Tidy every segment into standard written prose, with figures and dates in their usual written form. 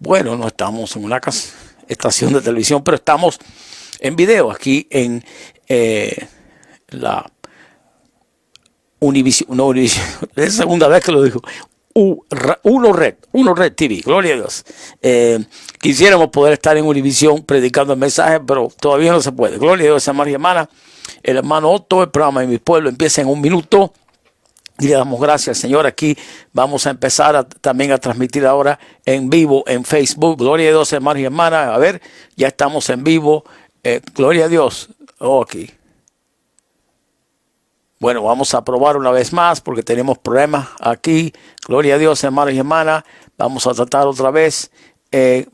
Bueno, no estamos en una estación de televisión, pero estamos en video aquí en la Univision. No, Univision, es la segunda vez que lo digo. Uno Red TV, gloria a Dios. Quisiéramos poder estar en Univision predicando el mensaje, pero todavía no se puede. Gloria a Dios, hermanos y hermanas. El hermano Otto, el programa de mi pueblo empieza en 1 minuto. Y le damos gracias al Señor. Aquí vamos a empezar también a transmitir ahora en vivo en Facebook. Gloria a Dios, hermanos y hermanas. A ver, ya estamos en vivo. Gloria a Dios. Aquí. Bueno, vamos a probar una vez más porque tenemos problemas aquí. Gloria a Dios, hermanos y hermanas. Vamos a tratar otra vez de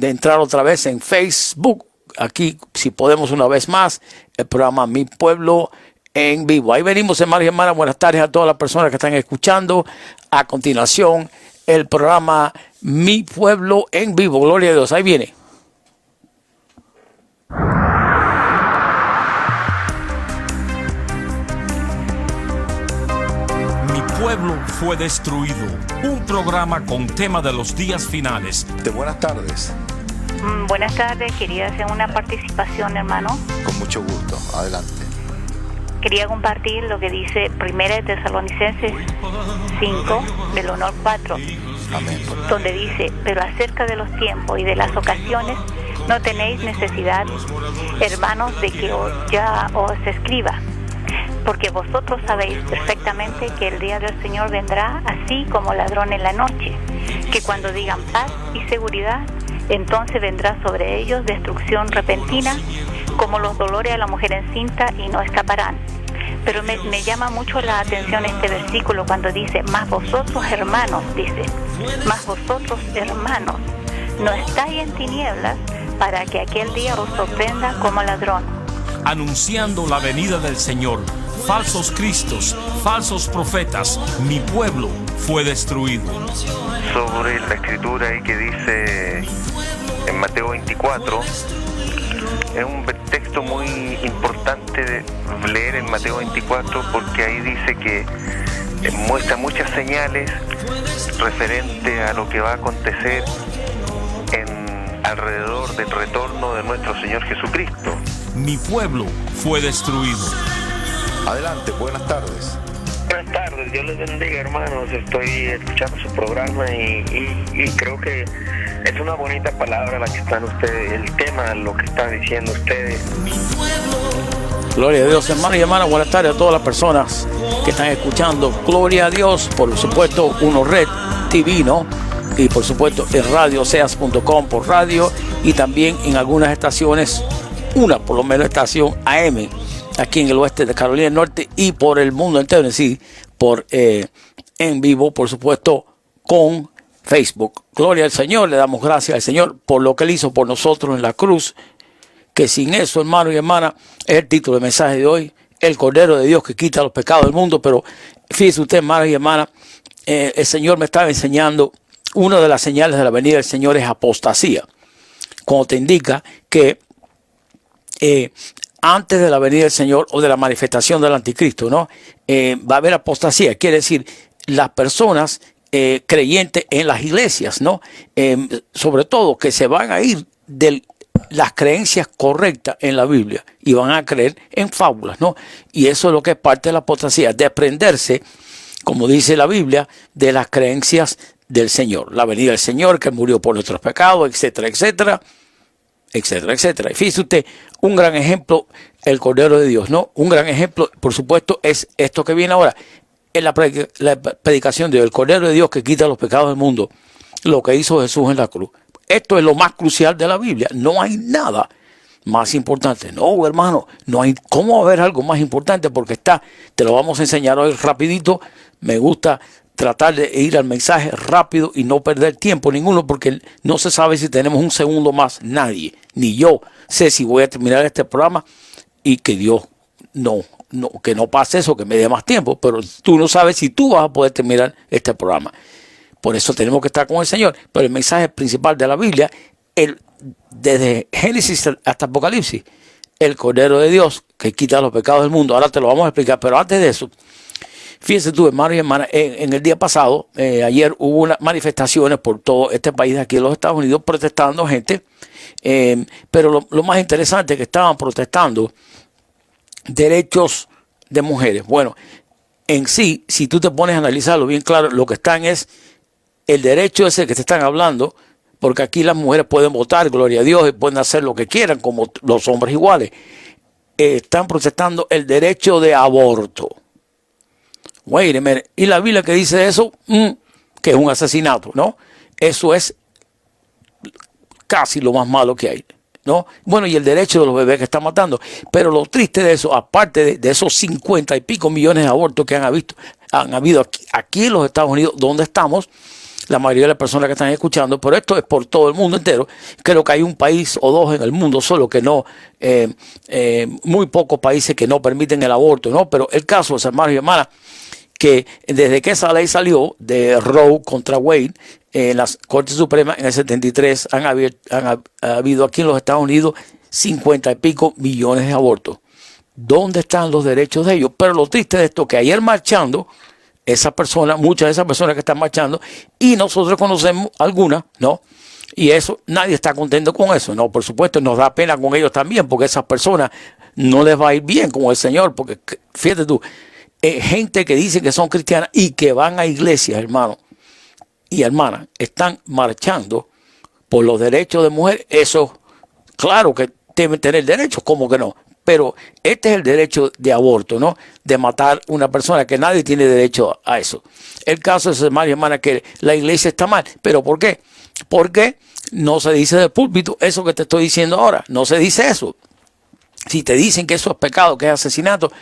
entrar otra vez en Facebook. Aquí, si podemos una vez más, el programa Mi Pueblo en vivo. Ahí venimos, hermanos y hermanas. Buenas tardes a todas las personas que están escuchando. A continuación, el programa Mi Pueblo en vivo. Gloria a Dios. Ahí viene. Mi pueblo fue destruido. Un programa con tema de los días finales. Buenas tardes. Buenas tardes. Quería hacer una participación, hermano. Con mucho gusto. Adelante. Quería compartir lo que dice 1 Tesalonicenses 5, del 1 al 4, Amén. donde dice: pero acerca de los tiempos y de las ocasiones no tenéis necesidad, hermanos, de que ya os escriba, porque vosotros sabéis perfectamente que el día del Señor vendrá así como ladrón en la noche, que cuando digan paz y seguridad, entonces vendrá sobre ellos destrucción repentina, como los dolores a la mujer encinta, y no escaparán. Pero me llama mucho la atención este versículo cuando dice: más vosotros, hermanos, dice, más vosotros, hermanos, no estáis en tinieblas, para que aquel día os sorprenda como ladrón. Anunciando la venida del Señor, falsos cristos, falsos profetas, mi pueblo fue destruido. Sobre la escritura ahí que dice en Mateo 24, es un texto muy importante de leer en Mateo 24, porque ahí dice que muestra muchas señales referente a lo que va a acontecer alrededor del retorno de nuestro Señor Jesucristo. Mi pueblo fue destruido. Adelante, buenas tardes. Buenas tardes, Dios les bendiga, hermanos. Estoy escuchando su programa y creo que es una bonita palabra la que están ustedes, el tema, lo que están diciendo ustedes. Gloria a Dios, hermanos y hermanas. Buenas tardes a todas las personas que están escuchando. Gloria a Dios, por supuesto, Uno Red TV, ¿no? Y por supuesto en radioseas.com por radio, y también en algunas estaciones, una por lo menos estación AM, aquí en el oeste de Carolina del Norte, y por el mundo entero en sí, por en vivo, por supuesto, con Facebook. Gloria al Señor, le damos gracias al Señor por lo que Él hizo por nosotros en la cruz, que sin eso, hermanos y hermanas, es el título del mensaje de hoy, el Cordero de Dios que quita los pecados del mundo. Pero fíjese usted, hermanos y hermanas, el Señor me estaba enseñando, una de las señales de la venida del Señor es apostasía, cuando te indica que antes de la venida del Señor o de la manifestación del anticristo, ¿no? Va a haber apostasía, quiere decir, las personas creyentes en las iglesias, ¿no? Sobre todo que se van a ir de las creencias correctas en la Biblia y van a creer en fábulas, ¿no? Y eso es lo que es parte de la apostasía, desprenderse, como dice la Biblia, de las creencias del Señor, la venida del Señor que murió por nuestros pecados, etcétera, etcétera, etcétera, etcétera. Y fíjese usted, un gran ejemplo, el Cordero de Dios, ¿no? Un gran ejemplo, por supuesto, es esto que viene ahora, en la predicación del Cordero de Dios que quita los pecados del mundo, lo que hizo Jesús en la cruz. Esto es lo más crucial de la Biblia. No hay nada más importante. No, hermano, no hay cómo haber algo más importante, porque te lo vamos a enseñar hoy rapidito. Me gusta tratar de ir al mensaje rápido y no perder tiempo ninguno, porque no se sabe si tenemos un segundo más. Nadie, ni yo, sé si voy a terminar este programa, y que Dios que no pase eso, que me dé más tiempo, pero tú no sabes si tú vas a poder terminar este programa. Por eso tenemos que estar con el Señor. Pero el mensaje principal de la Biblia, desde Génesis hasta Apocalipsis, el Cordero de Dios que quita los pecados del mundo. Ahora te lo vamos a explicar, pero antes de eso, Fíjense tú, hermanos y hermanas, en el día pasado, ayer hubo unas manifestaciones por todo este país de aquí de los Estados Unidos protestando gente, pero lo más interesante es que estaban protestando derechos de mujeres. Bueno, en sí, si tú te pones a analizarlo bien claro, lo que están es el derecho ese que te están hablando, porque aquí las mujeres pueden votar, gloria a Dios, y pueden hacer lo que quieran, como los hombres iguales. Están protestando el derecho de aborto. Wait a minute. Y la Biblia que dice eso, que es un asesinato, ¿no? Eso es casi lo más malo que hay, ¿no? Bueno, y el derecho de los bebés que están matando. Pero lo triste de eso, aparte de esos 50 y pico millones de abortos que han habido aquí en los Estados Unidos, donde estamos, la mayoría de las personas que están escuchando, pero esto es por todo el mundo entero. Creo que hay un país o dos en el mundo solo que no, muy pocos países que no permiten el aborto, ¿no? Pero el caso, hermanos y hermanas, que desde que esa ley salió de Roe contra Wade en las Cortes Supremas en el 73 han habido aquí en los Estados Unidos 50 y pico millones de abortos. ¿Dónde están los derechos de ellos? Pero lo triste de esto es que ayer marchando, muchas de esas personas que están marchando, y nosotros conocemos algunas, ¿no? Y eso, nadie está contento con eso, ¿no? Por supuesto, nos da pena con ellos también, porque esas personas no les va a ir bien con el Señor, porque fíjate tú, gente que dice que son cristianas y que van a iglesias, hermanos y hermanas, están marchando por los derechos de mujer. Eso, claro que deben tener derechos, ¿cómo que no? Pero este es el derecho de aborto, ¿no? De matar a una persona, que nadie tiene derecho a eso. El caso es, hermano y hermana, que la iglesia está mal. ¿Pero por qué? Porque no se dice del púlpito eso que te estoy diciendo ahora. No se dice eso. Si te dicen que eso es pecado, que es asesinato,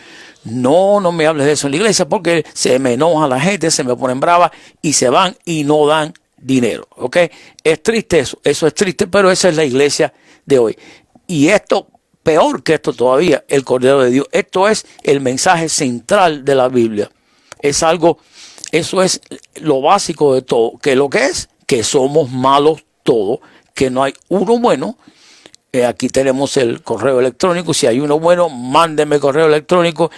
no me hables de eso en la iglesia, porque se me enoja la gente, se me ponen brava y se van y no dan dinero, ¿ok? Es triste eso es triste, pero esa es la iglesia de hoy. Y esto, peor que esto todavía, el Cordero de Dios, esto es el mensaje central de la Biblia. Eso es lo básico de todo, que lo que es, que somos malos todos, que no hay uno bueno. Aquí tenemos el correo electrónico. Si hay uno bueno, mándenme correo electrónico.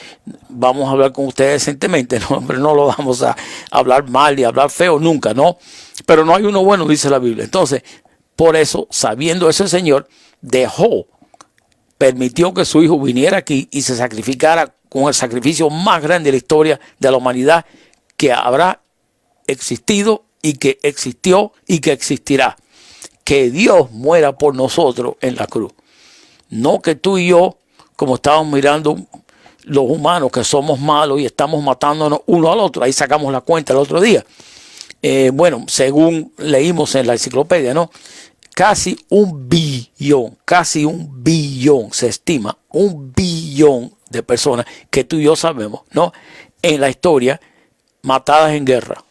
Vamos a hablar con ustedes decentemente, ¿no? Pero no lo vamos a hablar mal y hablar feo nunca, ¿no? Pero no hay uno bueno, dice la Biblia. Entonces, por eso, sabiendo eso, el Señor permitió que su Hijo viniera aquí y se sacrificara con el sacrificio más grande de la historia de la humanidad, que habrá existido y que existió y que existirá. Que Dios muera por nosotros en la cruz. No que tú y yo, como estábamos mirando los humanos, que somos malos y estamos matándonos uno al otro. Ahí sacamos la cuenta el otro día. Bueno, según leímos en la enciclopedia, ¿no? Casi un billón se estima, 1 billón de personas que tú y yo sabemos, ¿no? En la historia, matadas en guerra.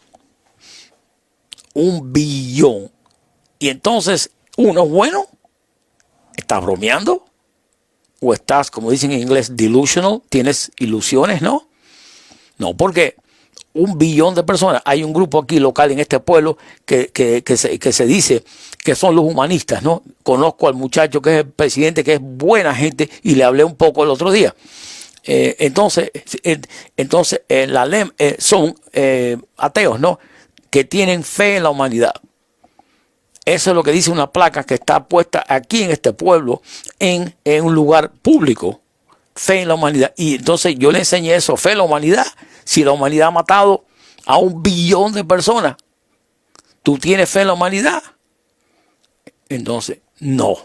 1 billón. Y entonces, uno es bueno, ¿estás bromeando? ¿O estás, como dicen en inglés, delusional? ¿Tienes ilusiones, no? No, porque 1 billón de personas. Hay un grupo aquí local en este pueblo que se dice que son los humanistas, ¿no? Conozco al muchacho que es el presidente, que es buena gente, y le hablé un poco el otro día. Entonces son ateos, ¿no? Que tienen fe en la humanidad. Eso es lo que dice una placa que está puesta aquí en este pueblo, en un lugar público. Fe en la humanidad. Y entonces yo le enseñé eso, fe en la humanidad. Si la humanidad ha matado a 1 billón de personas, ¿tú tienes fe en la humanidad? Entonces, no.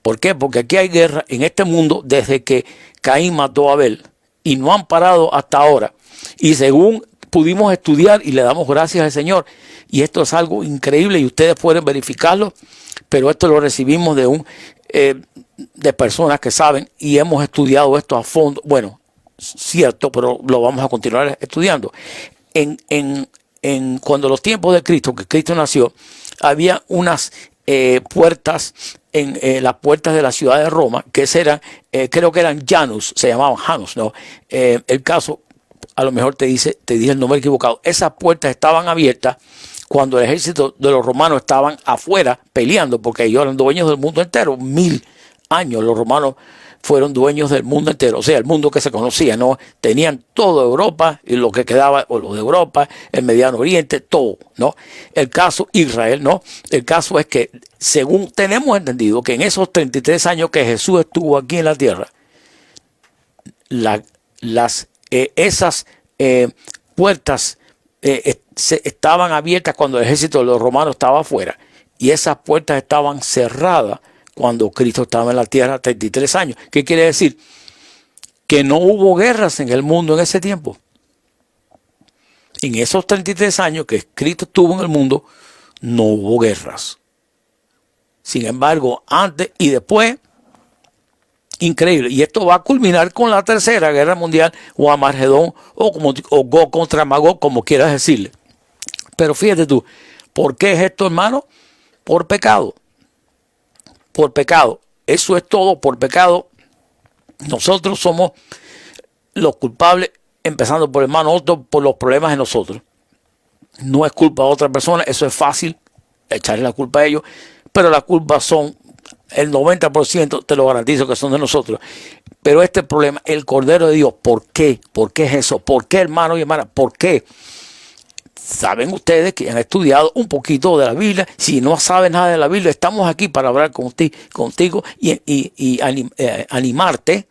¿Por qué? Porque aquí hay guerra en este mundo desde que Caín mató a Abel. Y no han parado hasta ahora. Y según pudimos estudiar, y le damos gracias al Señor, y esto es algo increíble y ustedes pueden verificarlo, pero esto lo recibimos de personas que saben y hemos estudiado esto a fondo. Bueno, cierto, pero lo vamos a continuar estudiando. Cuando los tiempos de Cristo, que Cristo nació, había unas puertas en las puertas de la ciudad de Roma, que creo que eran Janus, se llamaban Janus, ¿no? El caso, a lo mejor te dije el nombre equivocado. Esas puertas estaban abiertas cuando el ejército de los romanos estaban afuera peleando, porque ellos eran dueños del mundo entero, 1000 años. Los romanos fueron dueños del mundo entero, o sea, el mundo que se conocía, ¿no? Tenían toda Europa y lo que quedaba, o lo de Europa, el Mediano Oriente, todo, ¿no? El caso Israel, ¿no? El caso es que, según tenemos entendido, que en esos 33 años que Jesús estuvo aquí en la tierra, esas puertas estaban abiertas cuando el ejército de los romanos estaba afuera, y esas puertas estaban cerradas cuando Cristo estaba en la tierra 33 años. ¿Qué quiere decir? Que no hubo guerras en el mundo en ese tiempo. En esos 33 años que Cristo estuvo en el mundo, no hubo guerras. Sin embargo, antes y después, increíble. Y esto va a culminar con la Tercera Guerra Mundial, o Armagedón, o Gog contra Magog, como quieras decirle. Pero fíjate tú, ¿por qué es esto, hermano? Por pecado. Por pecado. Eso es todo, por pecado. Nosotros somos los culpables, empezando por hermano otro, por los problemas de nosotros. No es culpa de otra persona, eso es fácil, echarle la culpa a ellos, pero la culpa son, el 90% te lo garantizo que son de nosotros. Pero este problema, el Cordero de Dios, ¿por qué? ¿Por qué es eso? ¿Por qué, hermano y hermana? ¿Por qué? Saben ustedes que han estudiado un poquito de la Biblia. Si no saben nada de la Biblia, estamos aquí para hablar contigo y animarte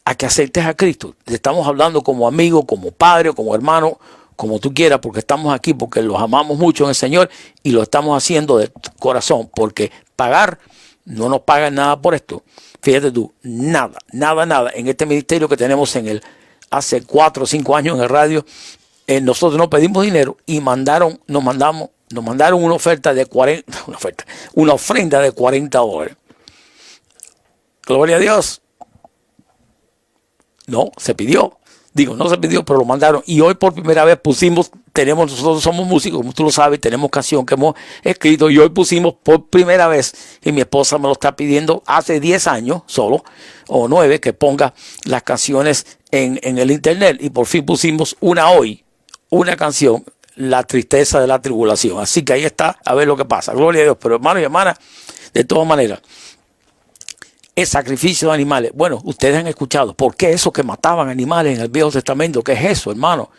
a que aceptes a Cristo. Estamos hablando como amigo, como padre, como hermano, como tú quieras, porque estamos aquí, porque los amamos mucho en el Señor y lo estamos haciendo de corazón, porque no nos pagan nada por esto. Fíjate tú, nada. En este ministerio que tenemos hace 4 o 5 años en el radio, nosotros no pedimos dinero y nos mandaron una ofrenda de $40. Gloria a Dios. No se pidió, pero lo mandaron. Y hoy por primera vez nosotros somos músicos, como tú lo sabes, tenemos canción que hemos escrito, y hoy pusimos por primera vez, y mi esposa me lo está pidiendo hace 10 años solo, o 9, que ponga las canciones en el internet, y por fin pusimos una canción, La tristeza de la tribulación. Así que ahí está, a ver lo que pasa. Gloria a Dios. Pero hermanos y hermanas, de todas maneras, el sacrificio de animales. Bueno, ustedes han escuchado. ¿Por qué eso que mataban animales en el Viejo Testamento? ¿Qué es eso, hermano?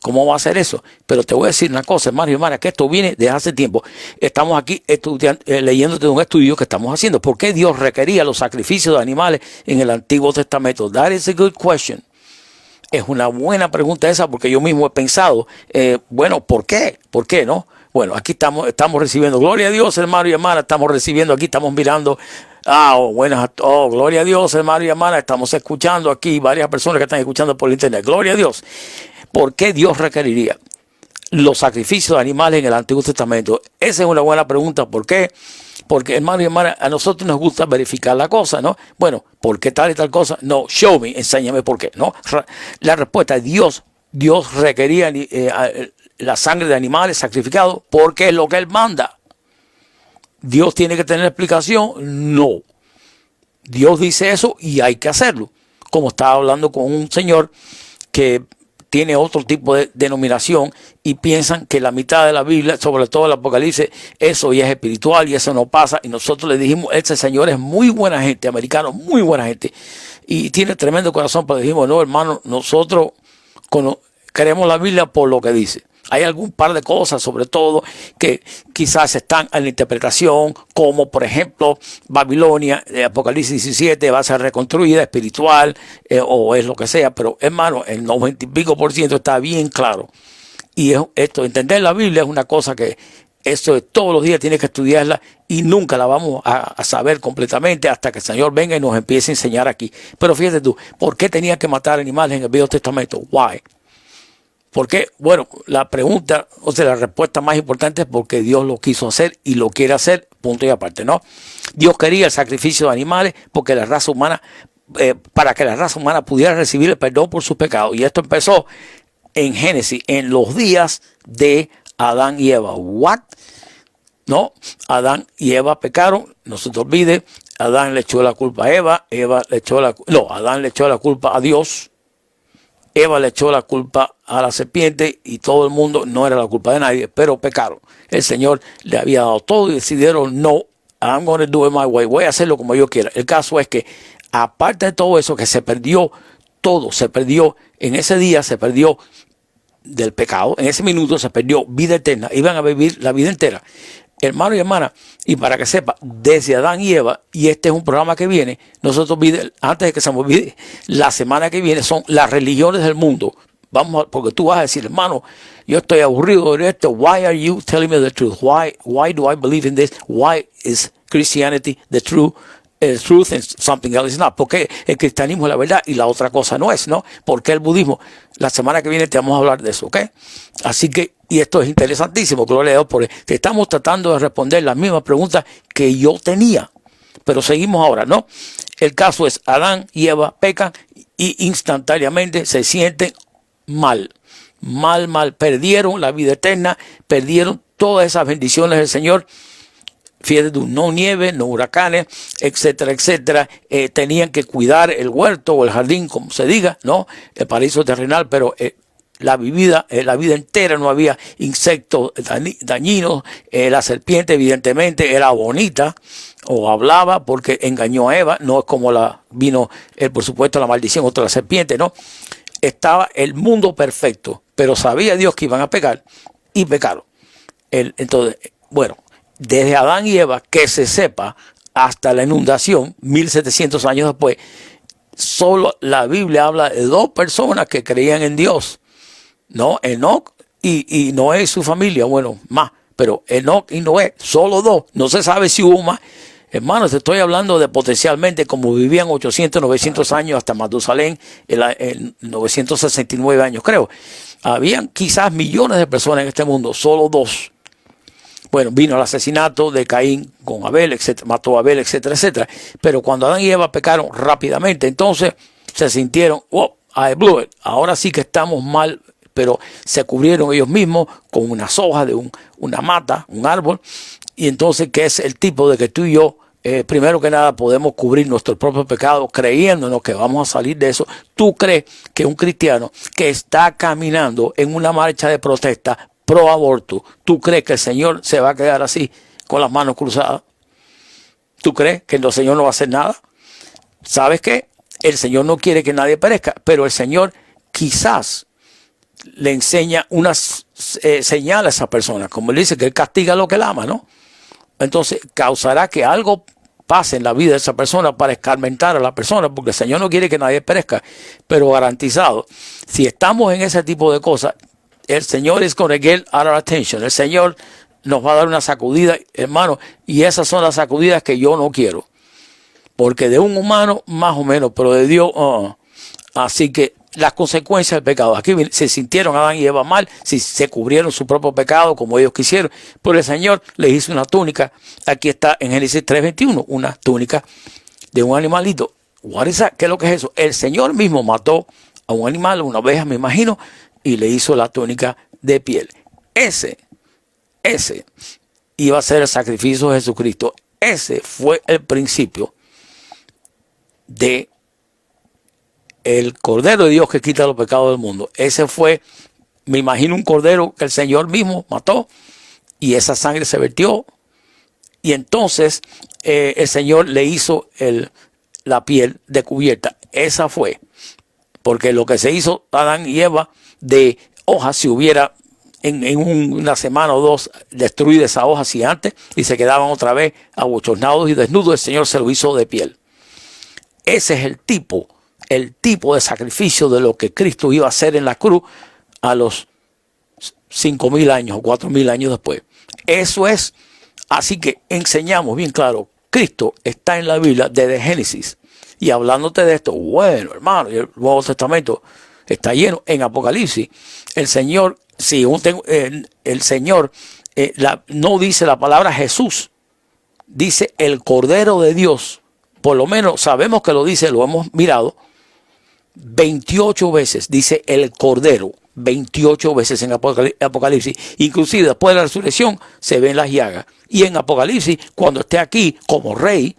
¿Cómo va a ser eso? Pero te voy a decir una cosa, hermanos y hermanas, que esto viene desde hace tiempo. Estamos aquí leyéndote un estudio que estamos haciendo. ¿Por qué Dios requería los sacrificios de animales en el Antiguo Testamento? That is a good question. Es una buena pregunta esa, porque yo mismo he pensado, bueno, ¿por qué? ¿Por qué, no? Bueno, aquí estamos recibiendo, gloria a Dios, hermano y hermana, estamos recibiendo, aquí estamos mirando, gloria a Dios, hermano y hermana, estamos escuchando aquí varias personas que están escuchando por el internet, gloria a Dios. ¿Por qué Dios requeriría los sacrificios de animales en el Antiguo Testamento? Esa es una buena pregunta. ¿Por qué? Porque, hermano y hermana, a nosotros nos gusta verificar la cosa, ¿no? Bueno, ¿por qué tal y tal cosa? No, show me, enséñame por qué, ¿no? La respuesta es Dios requería la sangre de animales sacrificados porque es lo que Él manda. ¿Dios tiene que tener explicación? No. Dios dice eso y hay que hacerlo. Como estaba hablando con un señor que tiene otro tipo de denominación y piensan que la mitad de la Biblia, sobre todo el Apocalipsis, eso ya es espiritual y eso no pasa. Y nosotros le dijimos, este señor es muy buena gente, americano, muy buena gente, y tiene tremendo corazón, pero dijimos, no, hermano, nosotros queremos la Biblia por lo que dice. Hay algún par de cosas, sobre todo, que quizás están en la interpretación, como por ejemplo, Babilonia, Apocalipsis 17, va a ser reconstruida, espiritual, o es lo que sea, pero hermano, el 90 y pico % está bien claro. Y entender la Biblia es una cosa que todos los días tienes que estudiarla y nunca la vamos a saber completamente hasta que el Señor venga y nos empiece a enseñar aquí. Pero fíjate tú, ¿por qué tenía que matar animales en el Viejo Testamento? Why? Porque, bueno, la respuesta más importante es porque Dios lo quiso hacer y lo quiere hacer, punto y aparte, ¿no? Dios quería el sacrificio de animales porque la raza humana, para que la raza humana pudiera recibir el perdón por sus pecados. Y esto empezó en Génesis, en los días de Adán y Eva. ¿What? No, Adán y Eva pecaron, no se te olvide, Adán le echó la culpa a Eva, Adán le echó la culpa a Dios. Eva le echó la culpa a la serpiente y todo el mundo, no era la culpa de nadie, pero pecaron. El Señor le había dado todo y decidieron, no, I'm going to do it my way, voy a hacerlo como yo quiera. El caso es que aparte de todo eso, que se perdió todo, se perdió, en ese día se perdió del pecado, en ese minuto se perdió vida eterna, iban a vivir la vida entera. Hermano y hermana, y para que sepa, desde Adán y Eva, y este es un programa que viene, nosotros, antes de que se me olvide, la semana que viene son las religiones del mundo. Porque tú vas a decir, hermano, yo estoy aburrido de esto. Why are you telling me the truth? Why do I believe in this? Why is Christianity the truth and something else is not? Porque el cristianismo es la verdad y la otra cosa no es, ¿no? Porque el budismo, la semana que viene te vamos a hablar de eso, ¿ok? Así que, y esto es interesantísimo, gloria a Dios, porque estamos tratando de responder las mismas preguntas que yo tenía. Pero seguimos ahora, ¿no? El caso es, Adán y Eva pecan y instantáneamente se sienten mal, perdieron la vida eterna, perdieron todas esas bendiciones del Señor. Fíjate, no nieve, no huracanes, etcétera, etcétera. Tenían que cuidar el huerto o el jardín, como se diga, ¿no? El paraíso terrenal, pero la vida entera no había insectos dañinos. La serpiente evidentemente era bonita o hablaba porque engañó a Eva, no es como vino por supuesto la maldición contra la serpiente, ¿no? Estaba el mundo perfecto, pero sabía Dios que iban a pecar y pecaron. Entonces, bueno, desde Adán y Eva, que se sepa, hasta la inundación, 1700 años después, solo la Biblia habla de 2 personas que creían en Dios, ¿no? Enoc y Noé y su familia, bueno, más, pero Enoc y Noé, solo 2, no se sabe si hubo más. Hermanos, te estoy hablando de potencialmente como vivían 800, 900 años hasta Matusalén, en 969 años, creo. Habían quizás millones de personas en este mundo, solo 2. Bueno, vino el asesinato de Caín con Abel, etcétera, mató a Abel, etcétera, etcétera. Pero cuando Adán y Eva pecaron rápidamente, entonces se sintieron, oh, I blew it. Ahora sí que estamos mal, pero se cubrieron ellos mismos con unas hojas de una mata, un árbol. Y entonces, ¿qué es el tipo de que tú y yo, primero que nada, podemos cubrir nuestros propios pecados creyéndonos que vamos a salir de eso? ¿Tú crees que un cristiano que está caminando en una marcha de protesta pro aborto, tú crees que el Señor se va a quedar así con las manos cruzadas? ¿Tú crees que el Señor no va a hacer nada? ¿Sabes qué? El Señor no quiere que nadie perezca, pero el Señor quizás le enseña unas señales a esa persona, como él dice que él castiga a lo que él ama, ¿no? Entonces causará que algo pase en la vida de esa persona para escarmentar a la persona, porque el Señor no quiere que nadie perezca, pero garantizado, si estamos en ese tipo de cosas, el Señor is going to get our attention. El Señor nos va a dar una sacudida, hermano, y esas son las sacudidas que yo no quiero, porque de un humano más o menos, pero de Dios, así que las consecuencias del pecado. Aquí se sintieron Adán y Eva mal, si se cubrieron su propio pecado como ellos quisieron, pero el Señor les hizo una túnica. Aquí está en Génesis 3:21, una túnica de un animalito. What is that? ¿Qué es lo que es eso? El Señor mismo mató a un animal, una oveja, me imagino, y le hizo la túnica de piel. Ese iba a ser el sacrificio de Jesucristo. Ese fue el principio de el Cordero de Dios que quita los pecados del mundo. Ese fue, me imagino, un cordero que el Señor mismo mató y esa sangre se vertió. Y entonces el Señor le hizo la piel de cubierta. Esa fue. Porque lo que se hizo Adán y Eva de hojas, si hubiera en una semana o 2 destruido esa hoja si antes y se quedaban otra vez abochornados y desnudos, el Señor se lo hizo de piel. Ese es el tipo de sacrificio de lo que Cristo iba a hacer en la cruz a los 5,000 años o 4,000 años después. Eso es. Así que enseñamos bien claro, Cristo está en la Biblia desde Génesis. Y hablándote de esto, bueno, hermano, el Nuevo Testamento está lleno. En Apocalipsis, el Señor, el Señor no dice la palabra Jesús, dice el Cordero de Dios. Por lo menos sabemos que lo dice, lo hemos mirado 28 veces, dice el Cordero, 28 veces en Apocalipsis. Inclusive después de la resurrección se ven las llagas. Y en Apocalipsis, cuando esté aquí como rey,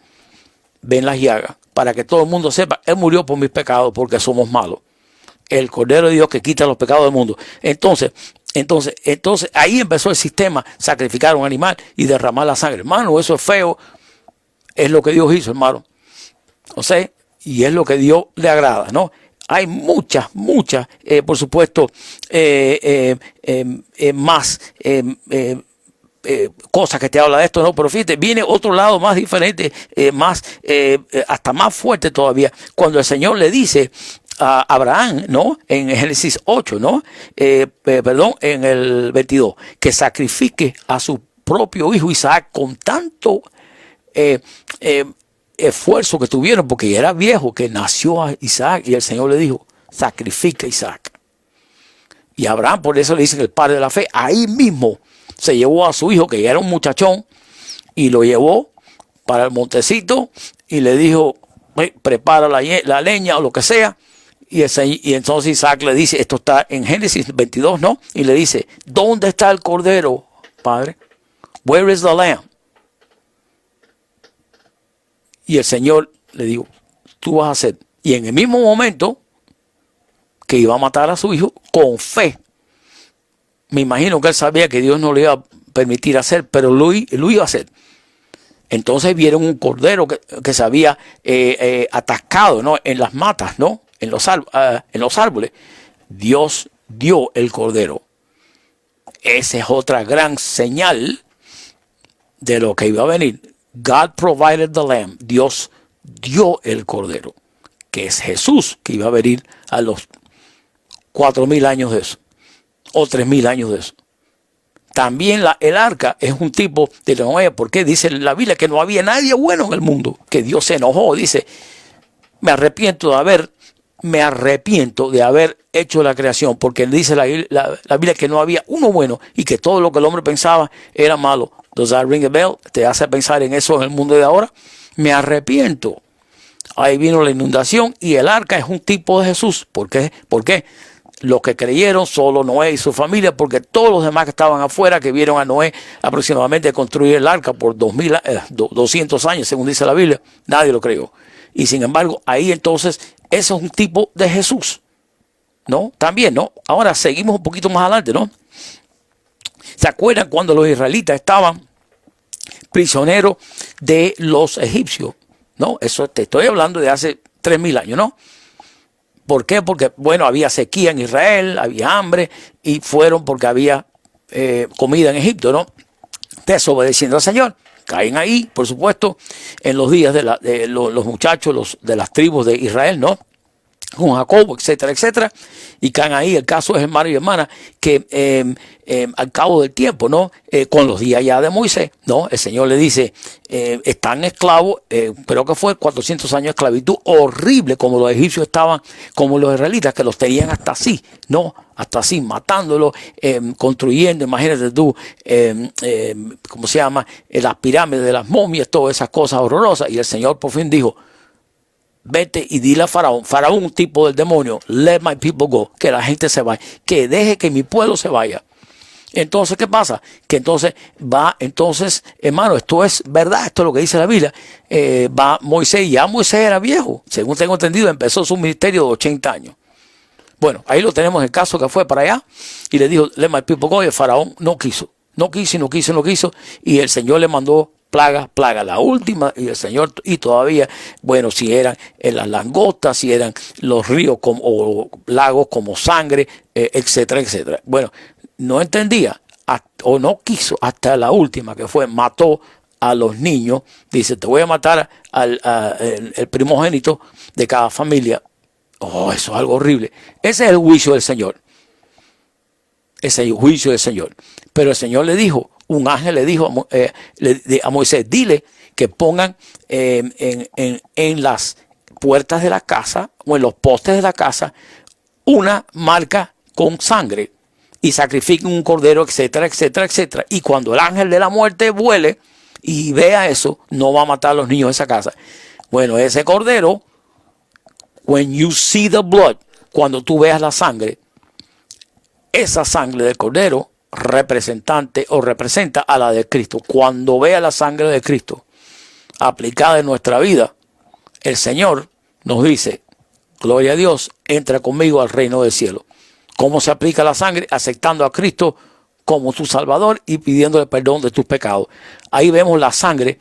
ven las llagas. Para que todo el mundo sepa, Él murió por mis pecados porque somos malos. El Cordero de Dios que quita los pecados del mundo. Entonces ahí empezó el sistema, sacrificar un animal y derramar la sangre. Hermano, eso es feo. Es lo que Dios hizo, hermano. O sea, y es lo que Dios le agrada, ¿no? Hay muchas, por supuesto, más cosas que te habla de esto, ¿no? Pero fíjate, viene otro lado más diferente, hasta más fuerte todavía, cuando el Señor le dice a Abraham, ¿no? En Génesis 8, ¿no? En el 22, que sacrifique a su propio hijo Isaac con tanto esfuerzo que tuvieron, porque ya era viejo, que nació a Isaac, y el Señor le dijo, sacrifica a Isaac. Y Abraham, por eso le dicen el padre de la fe, ahí mismo se llevó a su hijo, que ya era un muchachón, y lo llevó para el montecito, y le dijo, prepara la leña o lo que sea, y entonces Isaac le dice, esto está en Génesis 22, ¿no? Y le dice, ¿dónde está el cordero, padre? Where is the lamb? Y el Señor le dijo, tú vas a hacer. Y en el mismo momento que iba a matar a su hijo, con fe, me imagino que él sabía que Dios no le iba a permitir hacer, pero lo iba a hacer. Entonces vieron un cordero que se había atascado, ¿no? En las matas, ¿no? En los árboles. Dios dio el cordero. Esa es otra gran señal de lo que iba a venir. God provided the lamb. Dios dio el cordero, que es Jesús, que iba a venir a los 4,000 años de eso, o 3,000 años de eso. También el arca es un tipo de Noé, porque dice la Biblia que no había nadie bueno en el mundo, que Dios se enojó. Dice, me arrepiento de haber hecho la creación, porque dice la Biblia que no había uno bueno y que todo lo que el hombre pensaba era malo. Does that ring a bell? ¿Te hace pensar en eso en el mundo de ahora? Me arrepiento. Ahí vino la inundación y el arca es un tipo de Jesús. ¿Por qué? Porque los que creyeron, solo Noé y su familia, porque todos los demás que estaban afuera, que vieron a Noé aproximadamente construir el arca por 200 años, según dice la Biblia, nadie lo creyó. Y sin embargo, ahí entonces, eso es un tipo de Jesús, ¿no? También, ¿no? Ahora seguimos un poquito más adelante, ¿no? ¿Se acuerdan cuando los israelitas estaban prisioneros de los egipcios? ¿No? Eso te estoy hablando de hace 3,000 años, ¿no? ¿Por qué? Porque, bueno, había sequía en Israel, había hambre, y fueron porque había comida en Egipto, ¿no? Desobedeciendo al Señor. Caen ahí, por supuesto, en los días de los muchachos de las tribus de Israel, ¿no? Con Jacobo, etcétera, etcétera, y caen ahí. El caso es, hermano y hermana, que al cabo del tiempo, ¿no? Con los días ya de Moisés, ¿no? El Señor le dice, están esclavos, creo que fue 400 años de esclavitud, horrible, como los egipcios estaban, como los israelitas, que los tenían hasta así, ¿no? Hasta así, matándolos, construyendo, imagínate tú, ¿cómo se llama? Las pirámides de las momias, todas esas cosas horrorosas. Y el Señor por fin dijo, vete y dile a Faraón, un tipo del demonio, let my people go, que la gente se vaya, que deje que mi pueblo se vaya. Entonces, ¿qué pasa? Que entonces hermano, esto es verdad, esto es lo que dice la Biblia. Va Moisés, ya Moisés era viejo, según tengo entendido, empezó su ministerio de 80 años. Bueno, ahí lo tenemos, el caso que fue para allá, y le dijo, let my people go, y el Faraón no quiso, y el Señor le mandó plaga, la última, y el Señor, y todavía, bueno, si eran las langostas, si eran los ríos o lagos como sangre, etcétera, etcétera. Bueno, no entendía o no quiso hasta la última, que fue, mató a los niños. Dice, te voy a matar el primogénito de cada familia. Oh, eso es algo horrible. Ese es el juicio del Señor. Ese es el juicio del Señor. Pero el Señor le dijo, un ángel le dijo a Moisés, dile que pongan en las puertas de la casa o en los postes de la casa una marca con sangre y sacrifiquen un cordero, etcétera, etcétera, etcétera. Y cuando el ángel de la muerte vuele y vea eso, no va a matar a los niños de esa casa. Bueno, ese cordero, when you see the blood, cuando tú veas la sangre, esa sangre del cordero representante o representa a la de Cristo. Cuando vea la sangre de Cristo aplicada en nuestra vida, el Señor nos dice, gloria a Dios, entra conmigo al reino del cielo. ¿Cómo se aplica la sangre? Aceptando a Cristo como tu Salvador y pidiéndole perdón de tus pecados. Ahí vemos la sangre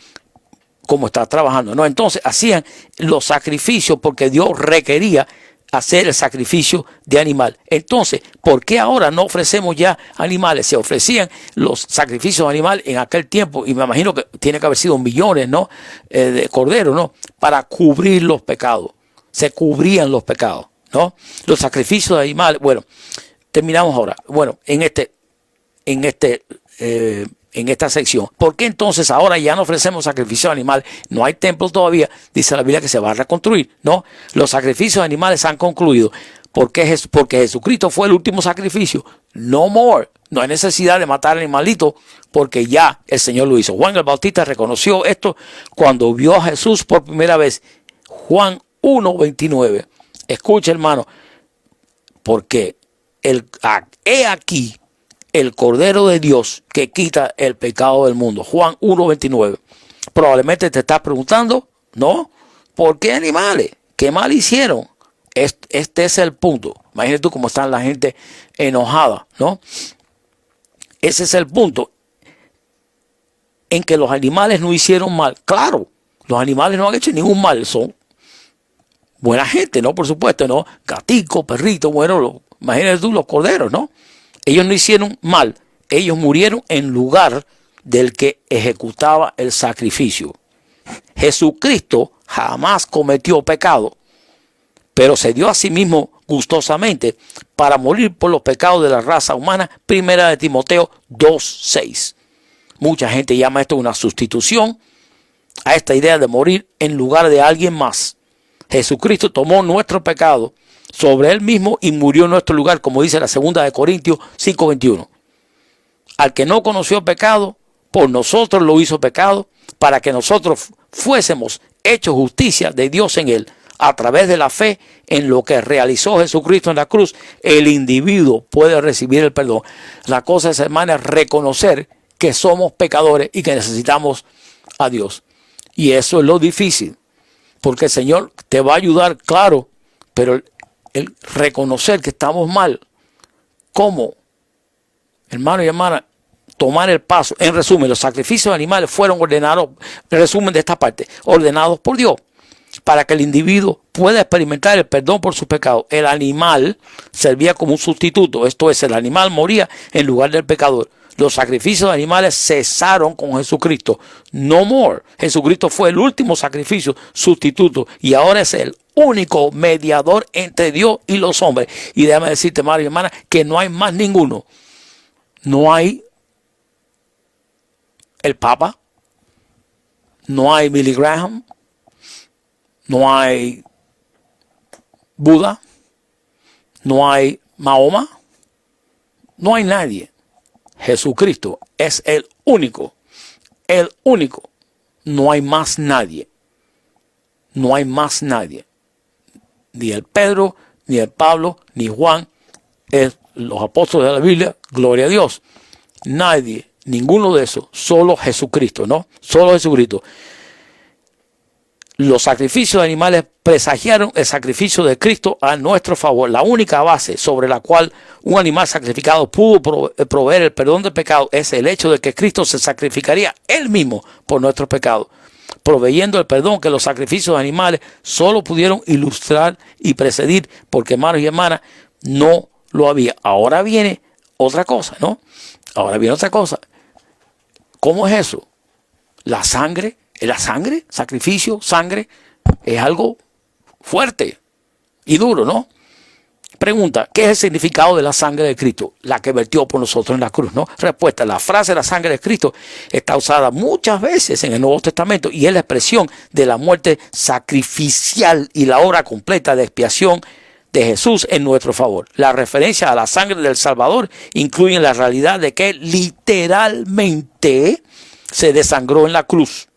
cómo está trabajando, ¿no? Entonces hacían los sacrificios porque Dios requería hacer el sacrificio de animal. Entonces, ¿por qué ahora no ofrecemos ya animales? Se ofrecían los sacrificios de animal en aquel tiempo, y me imagino que tiene que haber sido millones, ¿no? De corderos, ¿no? Para cubrir los pecados. Se cubrían los pecados, ¿no? Los sacrificios de animales. Bueno, terminamos ahora. Bueno, en esta sección. ¿Por qué entonces ahora ya no ofrecemos sacrificios de animales? No hay templo todavía. Dice la Biblia que se va a reconstruir, ¿no? Los sacrificios de animales han concluido. Porque Jesucristo fue el último sacrificio. No more. No hay necesidad de matar animalitos porque ya el Señor lo hizo. Juan el Bautista reconoció esto cuando vio a Jesús por primera vez. Juan 1:29. Escucha, hermano. Porque he aquí el Cordero de Dios que quita el pecado del mundo. Juan 1:29. Probablemente te estás preguntando, ¿no? ¿Por qué animales? ¿Qué mal hicieron? Este es el punto. Imagínate tú cómo están la gente enojada, ¿no? Ese es el punto en que los animales no hicieron mal. Claro, los animales no han hecho ningún mal. Son buena gente, ¿no? Por supuesto, ¿no? Gatico, perrito, bueno, imagínate tú los corderos, ¿no? Ellos no hicieron mal, ellos murieron en lugar del que ejecutaba el sacrificio. Jesucristo jamás cometió pecado, pero se dio a sí mismo gustosamente para morir por los pecados de la raza humana. Primera de Timoteo 2:6. Mucha gente llama esto una sustitución a esta idea de morir en lugar de alguien más. Jesucristo tomó nuestro pecado sobre él mismo y murió en nuestro lugar, como dice la segunda de Corintios 5:21. Al que no conoció pecado, por nosotros lo hizo pecado, para que nosotros fuésemos hechos justicia de Dios en él. A través de la fe en lo que realizó Jesucristo en la cruz, el individuo puede recibir el perdón. La cosa es, hermana, es reconocer que somos pecadores y que necesitamos a Dios. Y eso es lo difícil, porque el Señor te va a ayudar, claro, pero el reconocer que estamos mal. ¿Cómo? Hermano y hermana, tomar el paso. En resumen, los sacrificios de animales fueron ordenados, en resumen de esta parte, ordenados por Dios, para que el individuo pueda experimentar el perdón por sus pecados. El animal servía como un sustituto, esto es, el animal moría en lugar del pecador. Los sacrificios de animales cesaron con Jesucristo. No more. Jesucristo fue el último sacrificio sustituto y ahora es el único mediador entre Dios y los hombres. Y déjame decirte, hermano y hermana, que no hay más ninguno. No hay el Papa, no hay Billy Graham, no hay Buda, no hay Mahoma, no hay nadie. Jesucristo es el único, el único. No hay más nadie. No hay más nadie. Ni el Pedro, ni el Pablo, ni Juan, los apóstoles de la Biblia, gloria a Dios. Nadie, ninguno de esos, solo Jesucristo, ¿no? Solo Jesucristo. Los sacrificios de animales presagiaron el sacrificio de Cristo a nuestro favor. La única base sobre la cual un animal sacrificado pudo proveer el perdón del pecado es el hecho de que Cristo se sacrificaría él mismo por nuestros pecados, proveyendo el perdón que los sacrificios de animales solo pudieron ilustrar y precedir, porque, hermanos y hermanas, no lo había. Ahora viene otra cosa, ¿no? Ahora viene otra cosa. ¿Cómo es eso? La sangre, sacrificio, sangre, es algo fuerte y duro, ¿no? Pregunta, ¿qué es el significado de la sangre de Cristo? La que vertió por nosotros en la cruz, ¿no? Respuesta, la frase de la sangre de Cristo está usada muchas veces en el Nuevo Testamento y es la expresión de la muerte sacrificial y la obra completa de expiación de Jesús en nuestro favor. La referencia a la sangre del Salvador incluye la realidad de que literalmente se desangró en la cruz,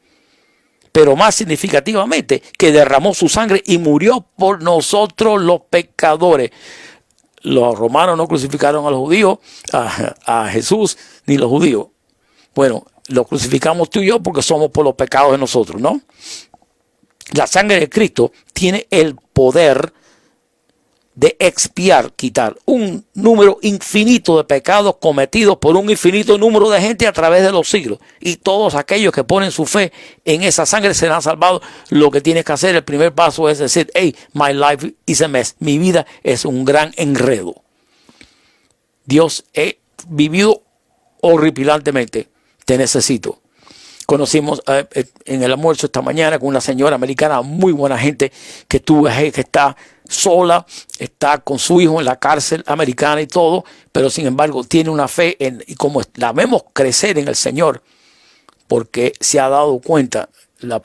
pero más significativamente que derramó su sangre y murió por nosotros los pecadores. Los romanos no crucificaron a los judíos, a Jesús, ni los judíos. Bueno, lo crucificamos tú y yo porque somos por los pecados de nosotros, ¿no? La sangre de Cristo tiene el poder de expiar, quitar un número infinito de pecados cometidos por un infinito número de gente a través de los siglos. Y todos aquellos que ponen su fe en esa sangre serán salvados. Lo que tienes que hacer, el primer paso es decir, hey, my life is a mess. Mi vida es un gran enredo. Dios, he vivido horripilantemente. Te necesito. Conocimos en el almuerzo esta mañana con una señora americana, muy buena gente, que está sola, está con su hijo en la cárcel americana y todo, pero sin embargo tiene una fe y como la vemos crecer en el Señor, porque se ha dado cuenta, la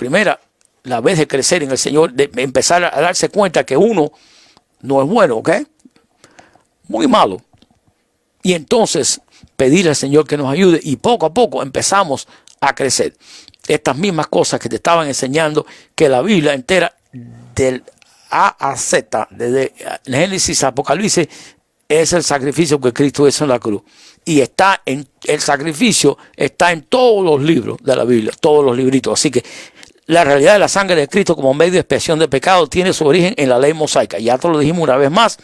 vez de crecer en el Señor, de empezar a darse cuenta que uno no es bueno, ¿ok? Muy malo. Y entonces pedirle al Señor que nos ayude y poco a poco empezamos a crecer. Estas mismas cosas que te estaban enseñando, que la Biblia entera del A a Z, desde Génesis a Apocalipsis, es el sacrificio que Cristo hizo en la cruz. Y el sacrificio está en todos los libros de la Biblia, todos los libritos. Así que la realidad de la sangre de Cristo como medio de expiación de pecado tiene su origen en la ley mosaica. Ya te lo dijimos una vez más.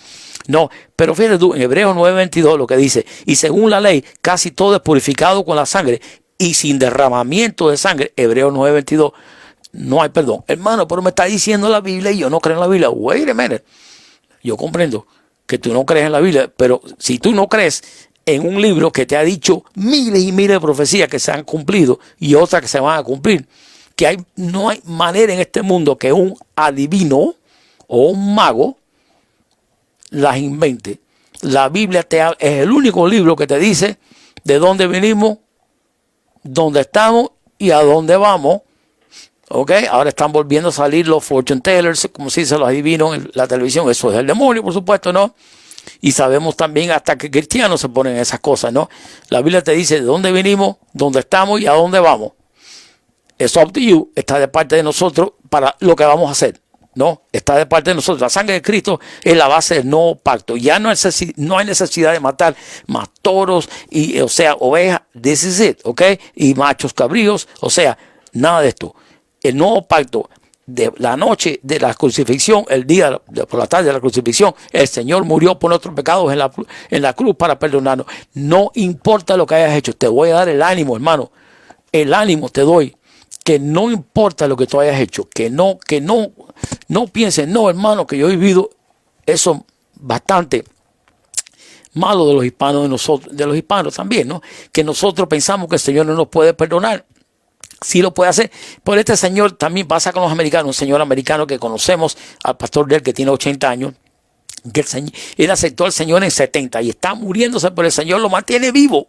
No, pero fíjate tú, en Hebreos 9:22 lo que dice, y según la ley, casi todo es purificado con la sangre, y sin derramamiento de sangre, Hebreos 9:22, no hay perdón. Hermano, pero me está diciendo la Biblia y yo no creo en la Biblia. Wait a minute. Yo comprendo que tú no crees en la Biblia, pero si tú no crees en un libro que te ha dicho miles y miles de profecías que se han cumplido y otras que se van a cumplir, que no hay manera en este mundo que un adivino o un mago las invente. La Biblia es el único libro que te dice de dónde venimos, dónde estamos y a dónde vamos. Ok, ahora están volviendo a salir los fortune tellers, como se dice, los adivinos en la televisión. Eso es el demonio, por supuesto, ¿no? Y sabemos también hasta que cristianos se ponen esas cosas, ¿no? La Biblia te dice de dónde venimos, dónde estamos y a dónde vamos. Eso up to you, está de parte de nosotros para lo que vamos a hacer, ¿no? Está de parte de nosotros. La sangre de Cristo es la base del nuevo pacto. Ya no hay necesidad de matar más toros y, o sea, ovejas, this is it, ¿ok? Y machos cabríos, o sea, nada de esto. El nuevo pacto de la noche de la crucifixión, el día por la tarde de la crucifixión, el Señor murió por nuestros pecados en la cruz para perdonarnos. No importa lo que hayas hecho, te voy a dar el ánimo, hermano. El ánimo te doy. Que no importa lo que tú hayas hecho, que no pienses, no, hermano, que yo he vivido eso bastante malo de los hispanos también, ¿no? Que nosotros pensamos que el Señor no nos puede perdonar. Sí lo puede hacer. Por este señor también pasa con los americanos, un señor americano que conocemos, al pastor de él que tiene 80 años, que él aceptó al Señor en 70 y está muriéndose, pero el Señor lo mantiene vivo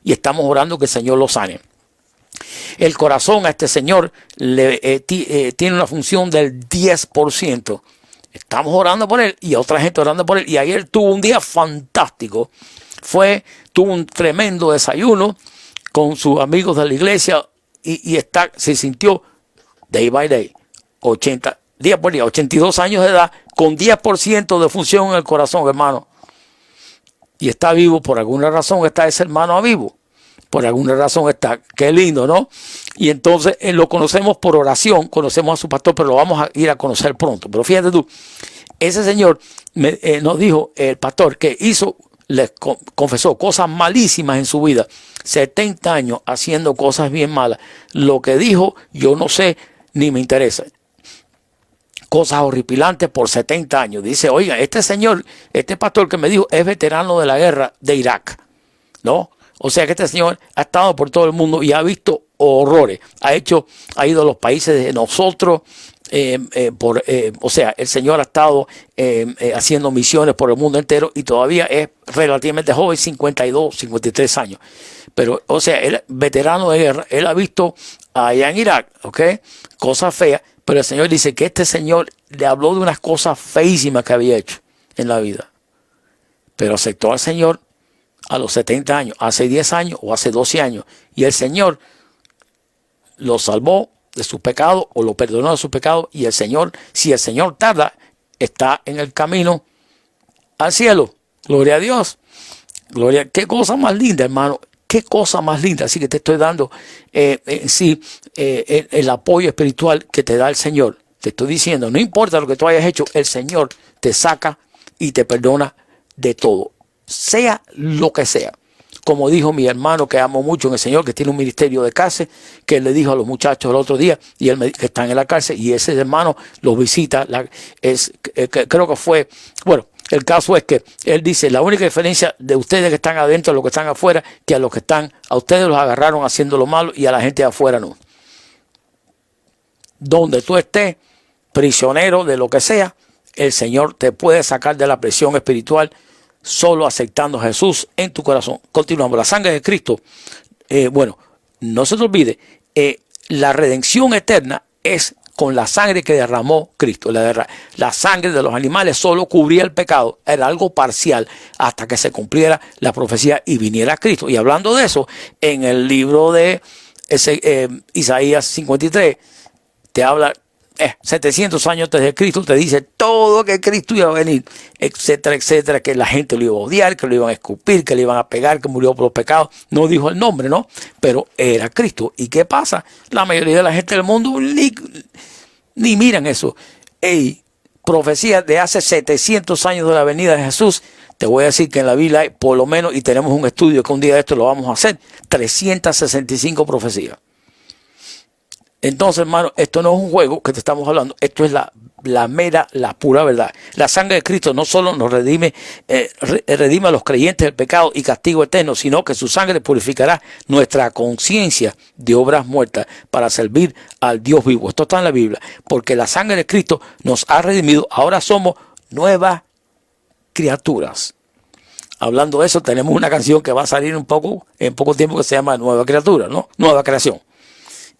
y estamos orando que el Señor lo sane. El corazón a este señor tiene una función del 10%. Estamos orando por él y otra gente orando por él. Y ayer tuvo un día fantástico. Tuvo un tremendo desayuno con sus amigos de la iglesia y se sintió day by day, día por día, 82 años de edad, con 10% de función en el corazón, hermano. Y está vivo, por alguna razón está ese hermano vivo. Por alguna razón está. Qué lindo, ¿no? Y entonces lo conocemos por oración, conocemos a su pastor, pero lo vamos a ir a conocer pronto. Pero fíjate tú, ese señor nos dijo, el pastor, que les confesó cosas malísimas en su vida. 70 años haciendo cosas bien malas. Lo que dijo, yo no sé, ni me interesa. Cosas horripilantes por 70 años. Dice, oiga, este señor, este pastor que me dijo, es veterano de la guerra de Irak, ¿no? O sea que este señor ha estado por todo el mundo y ha visto horrores. Ha ido a los países de nosotros. O sea, el señor ha estado haciendo misiones por el mundo entero y todavía es relativamente joven, 52, 53 años. Pero, o sea, él es veterano de guerra. Él ha visto allá en Irak, ¿ok? Cosas feas. Pero el Señor dice que este señor le habló de unas cosas feísimas que había hecho en la vida. Pero aceptó al Señor a los 70 años, hace 10 años o hace 12 años. Y el Señor lo salvó de sus pecados o lo perdonó de sus pecados. Y el Señor, si el Señor tarda, está en el camino al cielo. Gloria a Dios. Gloria. Qué cosa más linda, hermano. Qué cosa más linda. Así que te estoy dando el apoyo espiritual que te da el Señor. Te estoy diciendo, no importa lo que tú hayas hecho, el Señor te saca y te perdona de todo, sea lo que sea. Como dijo mi hermano que amo mucho en el Señor, que tiene un ministerio de cárcel, que él le dijo a los muchachos el otro día, y él que están en la cárcel, y ese hermano los visita, creo que fue, bueno, el caso es que él dice, la única diferencia de ustedes que están adentro a los que están afuera, que a ustedes los agarraron haciendo lo malo y a la gente de afuera no. Donde tú estés, prisionero de lo que sea, el Señor te puede sacar de la prisión espiritual solo aceptando a Jesús en tu corazón. Continuamos. La sangre de Cristo. Bueno, no se te olvide, la redención eterna es con la sangre que derramó Cristo. La sangre de los animales solo cubría el pecado. Era algo parcial hasta que se cumpliera la profecía y viniera Cristo. Y hablando de eso, en el libro de Isaías 53, te habla 700 años antes de Cristo, te dice todo que Cristo iba a venir, etcétera, etcétera, que la gente lo iba a odiar, que lo iban a escupir, que le iban a pegar, que murió por los pecados. No dijo el nombre, ¿no? Pero era Cristo. ¿Y qué pasa? La mayoría de la gente del mundo ni miran eso. Profecía de hace 700 años de la venida de Jesús. Te voy a decir que en la Biblia hay por lo menos, y tenemos un estudio que un día de esto lo vamos a hacer, 365 profecías. Entonces, hermano, esto no es un juego que te estamos hablando, esto es la pura verdad. La sangre de Cristo no solo nos redime a los creyentes del pecado y castigo eterno, sino que su sangre purificará nuestra conciencia de obras muertas para servir al Dios vivo. Esto está en la Biblia, porque la sangre de Cristo nos ha redimido. Ahora somos nuevas criaturas. Hablando de eso, tenemos una canción que va a salir en poco tiempo que se llama Nueva Criatura, ¿no? Nueva Creación.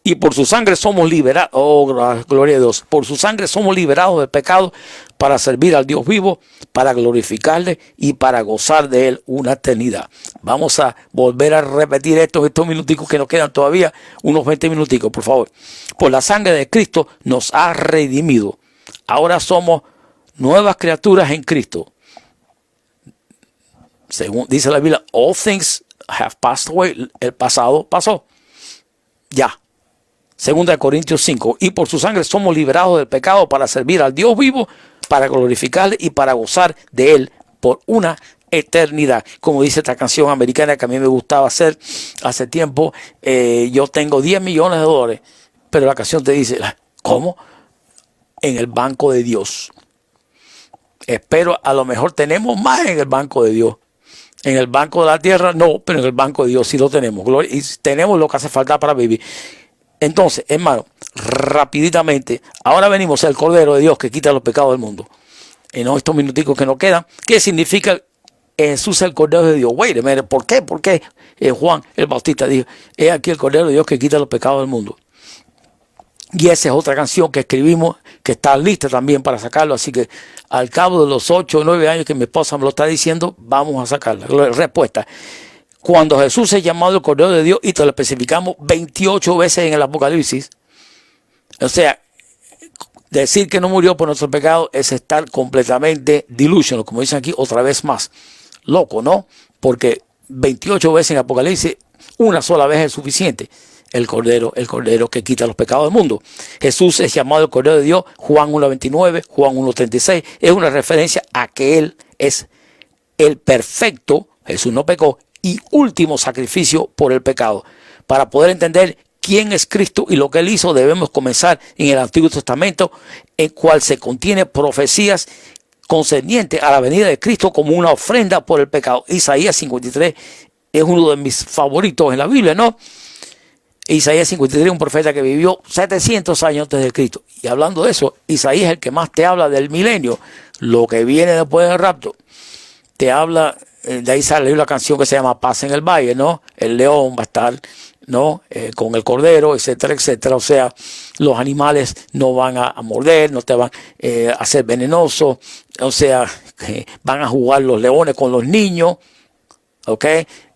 Y por su sangre somos liberados, oh gloria a Dios, por su sangre somos liberados del pecado para servir al Dios vivo, para glorificarle y para gozar de él una eternidad. Vamos a volver a repetir estos minuticos que nos quedan todavía, unos 20 minuticos, por favor. Por la sangre de Cristo nos ha redimido. Ahora somos nuevas criaturas en Cristo. Según dice la Biblia, all things have passed away. El pasado pasó. Ya. 2 Corintios 5, y por su sangre somos liberados del pecado para servir al Dios vivo, para glorificarle y para gozar de él por una eternidad. Como dice esta canción americana que a mí me gustaba hacer hace tiempo, yo tengo $10 millones, pero la canción te dice, ¿cómo? En el banco de Dios. Espero, a lo mejor tenemos más en el banco de Dios. En el banco de la tierra no, pero en el banco de Dios sí lo tenemos. Y tenemos lo que hace falta para vivir. Entonces, hermano, rapiditamente, ahora venimos al Cordero de Dios que quita los pecados del mundo. En estos minuticos que nos quedan, ¿qué significa Jesús el Cordero de Dios? Wait a minute, ¿por qué? Porque Juan el Bautista dijo, es aquí el Cordero de Dios que quita los pecados del mundo. Y esa es otra canción que escribimos, que está lista también para sacarlo. Así que al cabo de los 8 o 9 años que mi esposa me lo está diciendo, vamos a sacarla. Respuesta. Cuando Jesús es llamado el Cordero de Dios, y te lo especificamos 28 veces en el Apocalipsis, o sea, decir que no murió por nuestro pecado es estar completamente delusional, como dicen aquí otra vez más. Loco, ¿no? Porque 28 veces en el Apocalipsis, una sola vez es suficiente. El Cordero que quita los pecados del mundo. Jesús es llamado el Cordero de Dios, Juan 1.29, Juan 1.36, es una referencia a que Él es el perfecto, Jesús no pecó, y último sacrificio por el pecado. Para poder entender quién es Cristo y lo que Él hizo, debemos comenzar en el Antiguo Testamento, en cual se contiene profecías concernientes a la venida de Cristo como una ofrenda por el pecado. Isaías 53 es uno de mis favoritos en la Biblia, ¿no? Isaías 53, un profeta que vivió 700 años antes de Cristo. Y hablando de eso, Isaías es el que más te habla del milenio, lo que viene después del rapto. Te habla, de ahí sale una canción que se llama Paz en el Valle, ¿no? El león va a estar, ¿no? Con el cordero, etcétera, etcétera. O sea, los animales no van a morder, no te van a ser venenosos. O sea, van a jugar los leones con los niños, ¿ok?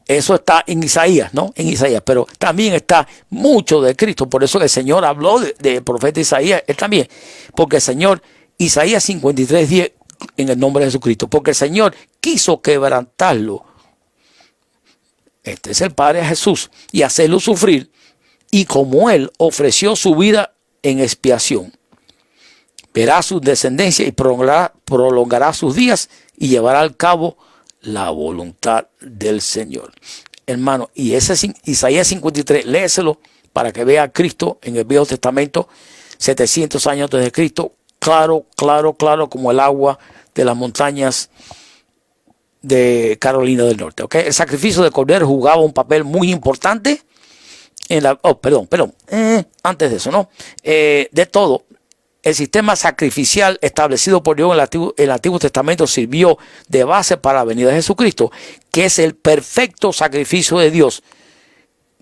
Eso está en Isaías, ¿no? En Isaías, pero también está mucho de Cristo. Por eso el Señor habló del profeta Isaías, él también. Porque el Señor, Isaías 53:10, en el nombre de Jesucristo, porque el Señor quiso quebrantarlo. Este es el Padre de Jesús, y hacerlo sufrir, y como Él ofreció su vida en expiación. verá su descendencia y prolongará sus días y llevará al cabo la voluntad del Señor. Hermano, y ese es Isaías 53, léeselo para que vea a Cristo en el Viejo Testamento, 700 años antes de Cristo, claro como el agua de las montañas de Carolina del Norte. ¿Okay? El sacrificio de cordero jugaba un papel muy importante en la... antes de eso, ¿no? De todo, el sistema sacrificial establecido por Dios en el Antiguo Testamento sirvió de base para la venida de Jesucristo, que es el perfecto sacrificio de Dios,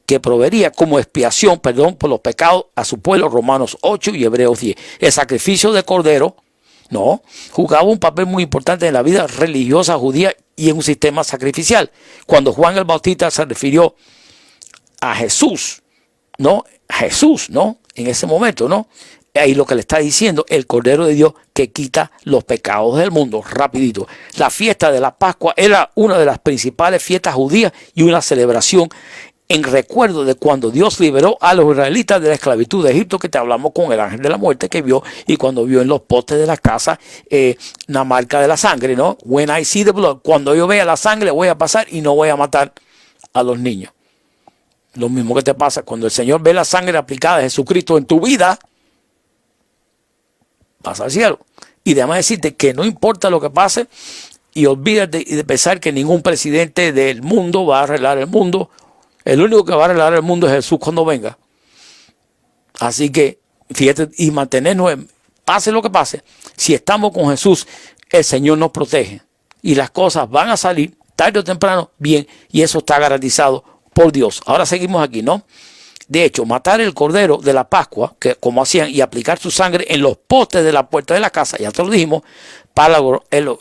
que proveería como expiación, perdón, por los pecados a su pueblo, Romanos 8 y Hebreos 10. El sacrificio de cordero, no, jugaba un papel muy importante en la vida religiosa judía y en un sistema sacrificial. Cuando Juan el Bautista se refirió a Jesús, ¿no? Jesús, ¿no? En ese momento, ¿no? Ahí lo que le está diciendo, el Cordero de Dios que quita los pecados del mundo. Rapidito. La fiesta de la Pascua era una de las principales fiestas judías y una celebración en recuerdo de cuando Dios liberó a los israelitas de la esclavitud de Egipto, que te hablamos con el ángel de la muerte que vio, y cuando vio en los postes de la casa la marca de la sangre, ¿no? When I see the blood, cuando yo vea la sangre voy a pasar y no voy a matar a los niños. Lo mismo que te pasa cuando el Señor ve la sangre aplicada de Jesucristo en tu vida, pasa al cielo. Y además decirte que no importa lo que pase, y olvídate de pensar que ningún presidente del mundo va a arreglar el mundo. El único que va a arreglar el mundo es Jesús cuando venga. Así que, fíjate, y mantenernos, pase lo que pase, si estamos con Jesús, el Señor nos protege. Y las cosas van a salir tarde o temprano bien, y eso está garantizado por Dios. Ahora seguimos aquí, ¿no? De hecho, matar el cordero de la Pascua, que como hacían, y aplicar su sangre en los postes de la puerta de la casa, ya te lo dijimos, para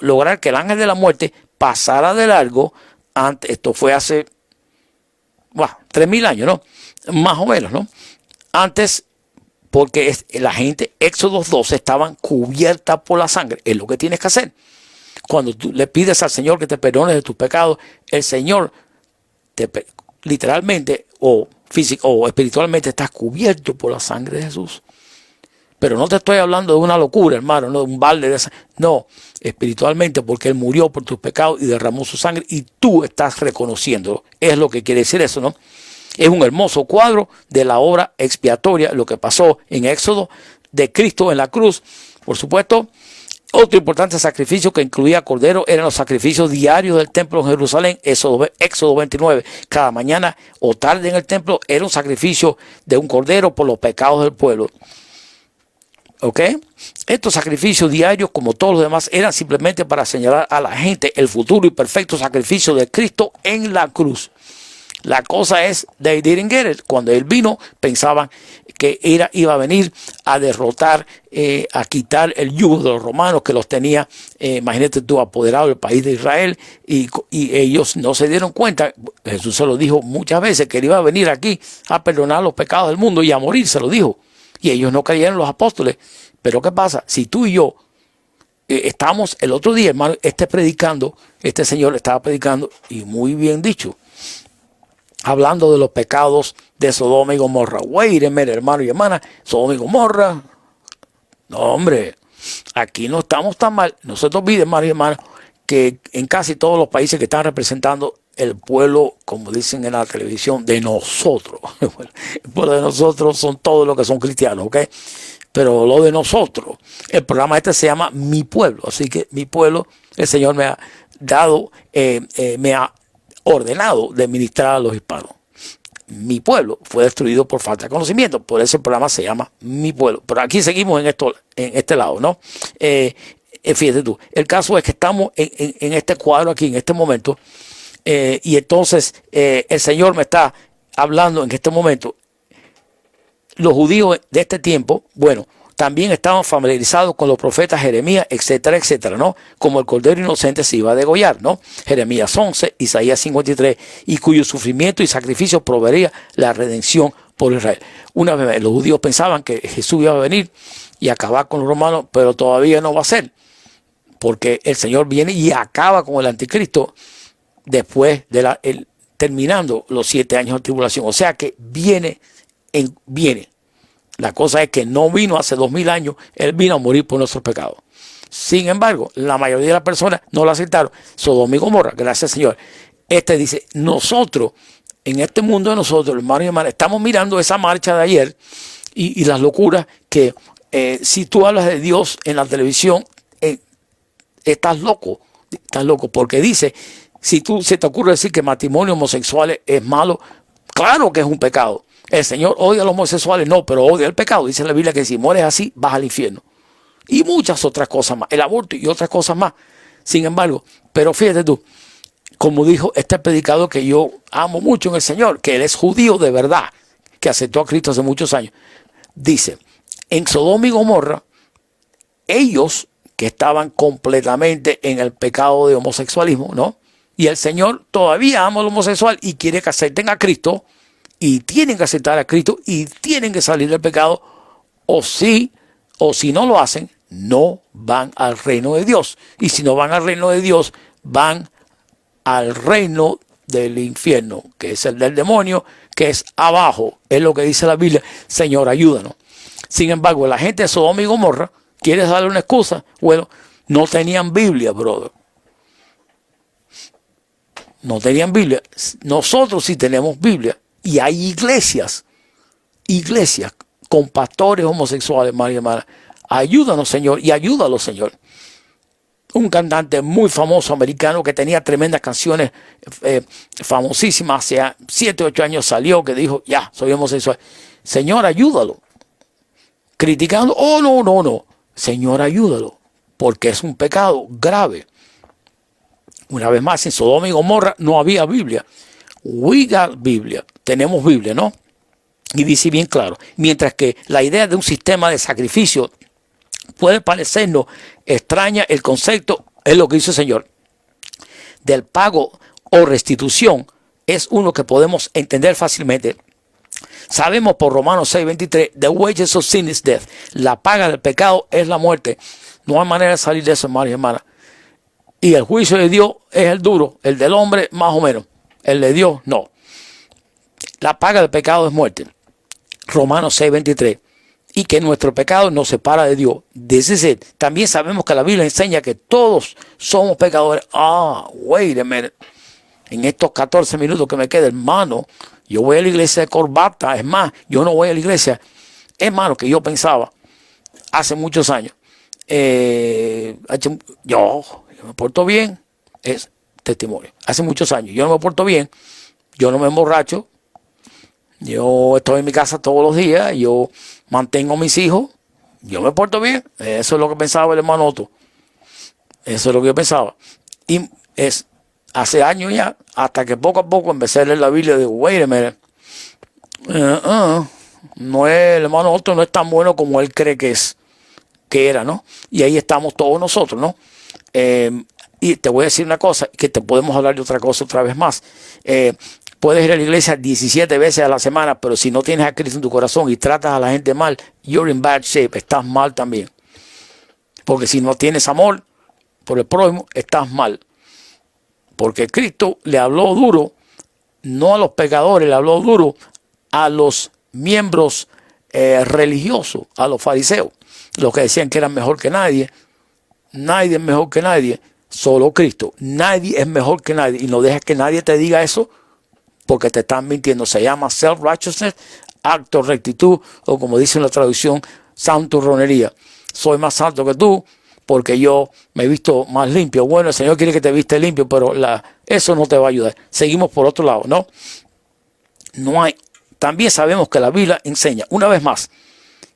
lograr que el ángel de la muerte pasara de largo. Esto fue hace 3.000 años, ¿no? Más o menos, ¿no? Antes, porque la gente, Éxodo 12, estaban cubiertas por la sangre. Es lo que tienes que hacer. Cuando tú le pides al Señor que te perdone de tus pecados, el Señor literalmente o físico o espiritualmente estás cubierto por la sangre de Jesús. Pero no te estoy hablando de una locura, hermano, no de un balde de sangre. No, espiritualmente, porque Él murió por tus pecados y derramó su sangre y tú estás reconociéndolo. Es lo que quiere decir eso, ¿no? Es un hermoso cuadro de la obra expiatoria, lo que pasó en Éxodo, de Cristo en la cruz. Por supuesto, otro importante sacrificio que incluía cordero eran los sacrificios diarios del templo en Jerusalén, Éxodo 29. Cada mañana o tarde en el templo era un sacrificio de un cordero por los pecados del pueblo. ¿Ok? Estos sacrificios diarios, como todos los demás, eran simplemente para señalar a la gente el futuro y perfecto sacrificio de Cristo en la cruz. La cosa es, they didn't get it. Cuando Él vino, pensaban que iba a venir a derrotar, a quitar el yugo de los romanos que los tenía, imagínate tú, apoderado del país de Israel, y ellos no se dieron cuenta. Jesús se lo dijo muchas veces, que Él iba a venir aquí a perdonar los pecados del mundo y a morir, se lo dijo. Y ellos no creyeron, los apóstoles. Pero ¿qué pasa? Si tú y yo estamos el otro día, hermano, este señor estaba predicando, y muy bien dicho, hablando de los pecados de Sodoma y Gomorra. Wait a minute, hermano y hermana, Sodoma y Gomorra. No, hombre, aquí no estamos tan mal. No se te olvide, hermano y hermana, que en casi todos los países que están representando el pueblo, como dicen en la televisión, de nosotros. El pueblo de nosotros son todos los que son cristianos, ¿ok? Pero lo de nosotros, el programa este se llama Mi Pueblo. Así que mi pueblo, el Señor me ha dado, me ha ordenado de ministrar a los hispanos. Mi pueblo fue destruido por falta de conocimiento. Por eso el programa se llama Mi Pueblo. Pero aquí seguimos en este lado, ¿no? Fíjate tú, el caso es que estamos en este cuadro aquí, en este momento, y entonces el Señor me está hablando en este momento. Los judíos de este tiempo, bueno, también estaban familiarizados con los profetas Jeremías, etcétera, etcétera, ¿no? Como el cordero inocente se iba a degollar, ¿no? Jeremías 11, Isaías 53, y cuyo sufrimiento y sacrificio proveería la redención por Israel. Una vez los judíos pensaban que Jesús iba a venir y acabar con los romanos, pero todavía no va a ser, porque el Señor viene y acaba con el anticristo después de terminando los 7 años de tribulación. O sea que viene, La cosa es que no vino hace 2000 años, Él vino a morir por nuestros pecados. Sin embargo, la mayoría de las personas no lo aceptaron. Sodoma y Gomorra, gracias Señor. Dice, nosotros, en este mundo de nosotros, hermanos y hermanas, estamos mirando esa marcha de ayer y las locuras que si tú hablas de Dios en la televisión, estás loco, porque dice, si tú se te ocurre decir que matrimonio homosexual es malo, claro que es un pecado. El Señor odia a los homosexuales, no, pero odia el pecado. Dice la Biblia que si mueres así, vas al infierno. Y muchas otras cosas más, el aborto y otras cosas más. Sin embargo, pero fíjate tú, como dijo este predicador que yo amo mucho en el Señor, que él es judío de verdad, que aceptó a Cristo hace muchos años, dice, en Sodoma y Gomorra, ellos que estaban completamente en el pecado de homosexualismo, ¿no? Y el Señor todavía ama al homosexual y quiere que acepten a Cristo, y tienen que aceptar a Cristo, y tienen que salir del pecado, o si no lo hacen, no van al reino de Dios. Y si no van al reino de Dios, van al reino del infierno, que es el del demonio, que es abajo. Es lo que dice la Biblia. Señor, ayúdanos. Sin embargo, la gente de Sodoma y Gomorra, ¿quieres darle una excusa? Bueno, no tenían Biblia, brother. No tenían Biblia. Nosotros sí tenemos Biblia. Y hay iglesias con pastores homosexuales, hermano y hermana. Ayúdanos, Señor, y ayúdalo, Señor. Un cantante muy famoso americano que tenía tremendas canciones famosísimas, hace 7 o 8 años salió, que dijo, ya, soy homosexual. Señor, ayúdalo. Criticando, no. Señor, ayúdalo, porque es un pecado grave. Una vez más, en Sodoma y Gomorra no había Biblia. We got Biblia. Tenemos Biblia, ¿no? Y dice bien claro, mientras que la idea de un sistema de sacrificio puede parecernos extraña, el concepto es lo que dice el Señor del pago o restitución, es uno que podemos entender fácilmente. Sabemos por Romanos 6:23, the wages of sin is death. La paga del pecado es la muerte. No hay manera de salir de eso, hermanos y hermanas. Y el juicio de Dios es el duro, el del hombre más o menos, el de Dios no. La paga del pecado es muerte. Romanos 6:23. Y que nuestro pecado nos separa de Dios. También sabemos que la Biblia enseña que todos somos pecadores. Wait a minute. En estos 14 minutos que me queda, hermano, yo voy a la iglesia de corbata. Es más, yo no voy a la iglesia. Hermano, que yo pensaba hace muchos años. Yo me porto bien. Es testimonio. Hace muchos años. Yo no me porto bien. Yo no me emborracho. Yo estoy en mi casa todos los días, yo mantengo a mis hijos, yo me porto bien. Eso es lo que pensaba el hermano Otto. Eso es lo que yo pensaba. Y es hace años ya, hasta que poco a poco empecé a leer la Biblia y digo, wait a minute. No es, el hermano Otto no es tan bueno como él cree que era, ¿no? Y ahí estamos todos nosotros, ¿no? Y te voy a decir una cosa, que te podemos hablar de otra cosa otra vez más. Puedes ir a la iglesia 17 veces a la semana, pero si no tienes a Cristo en tu corazón y tratas a la gente mal, you're in bad shape, estás mal también. Porque si no tienes amor por el prójimo, estás mal. Porque Cristo le habló duro, no a los pecadores, le habló duro a los miembros religiosos, a los fariseos, los que decían que eran mejor que nadie. Nadie es mejor que nadie, solo Cristo. Nadie es mejor que nadie. Y no dejes que nadie te diga eso, porque te están mintiendo. Se llama self-righteousness, acto de rectitud, o como dice en la traducción, santurronería. Soy más santo que tú porque yo me he visto más limpio. Bueno, el Señor quiere que te viste limpio, pero eso no te va a ayudar. Seguimos por otro lado, ¿no? También sabemos que la Biblia enseña, una vez más,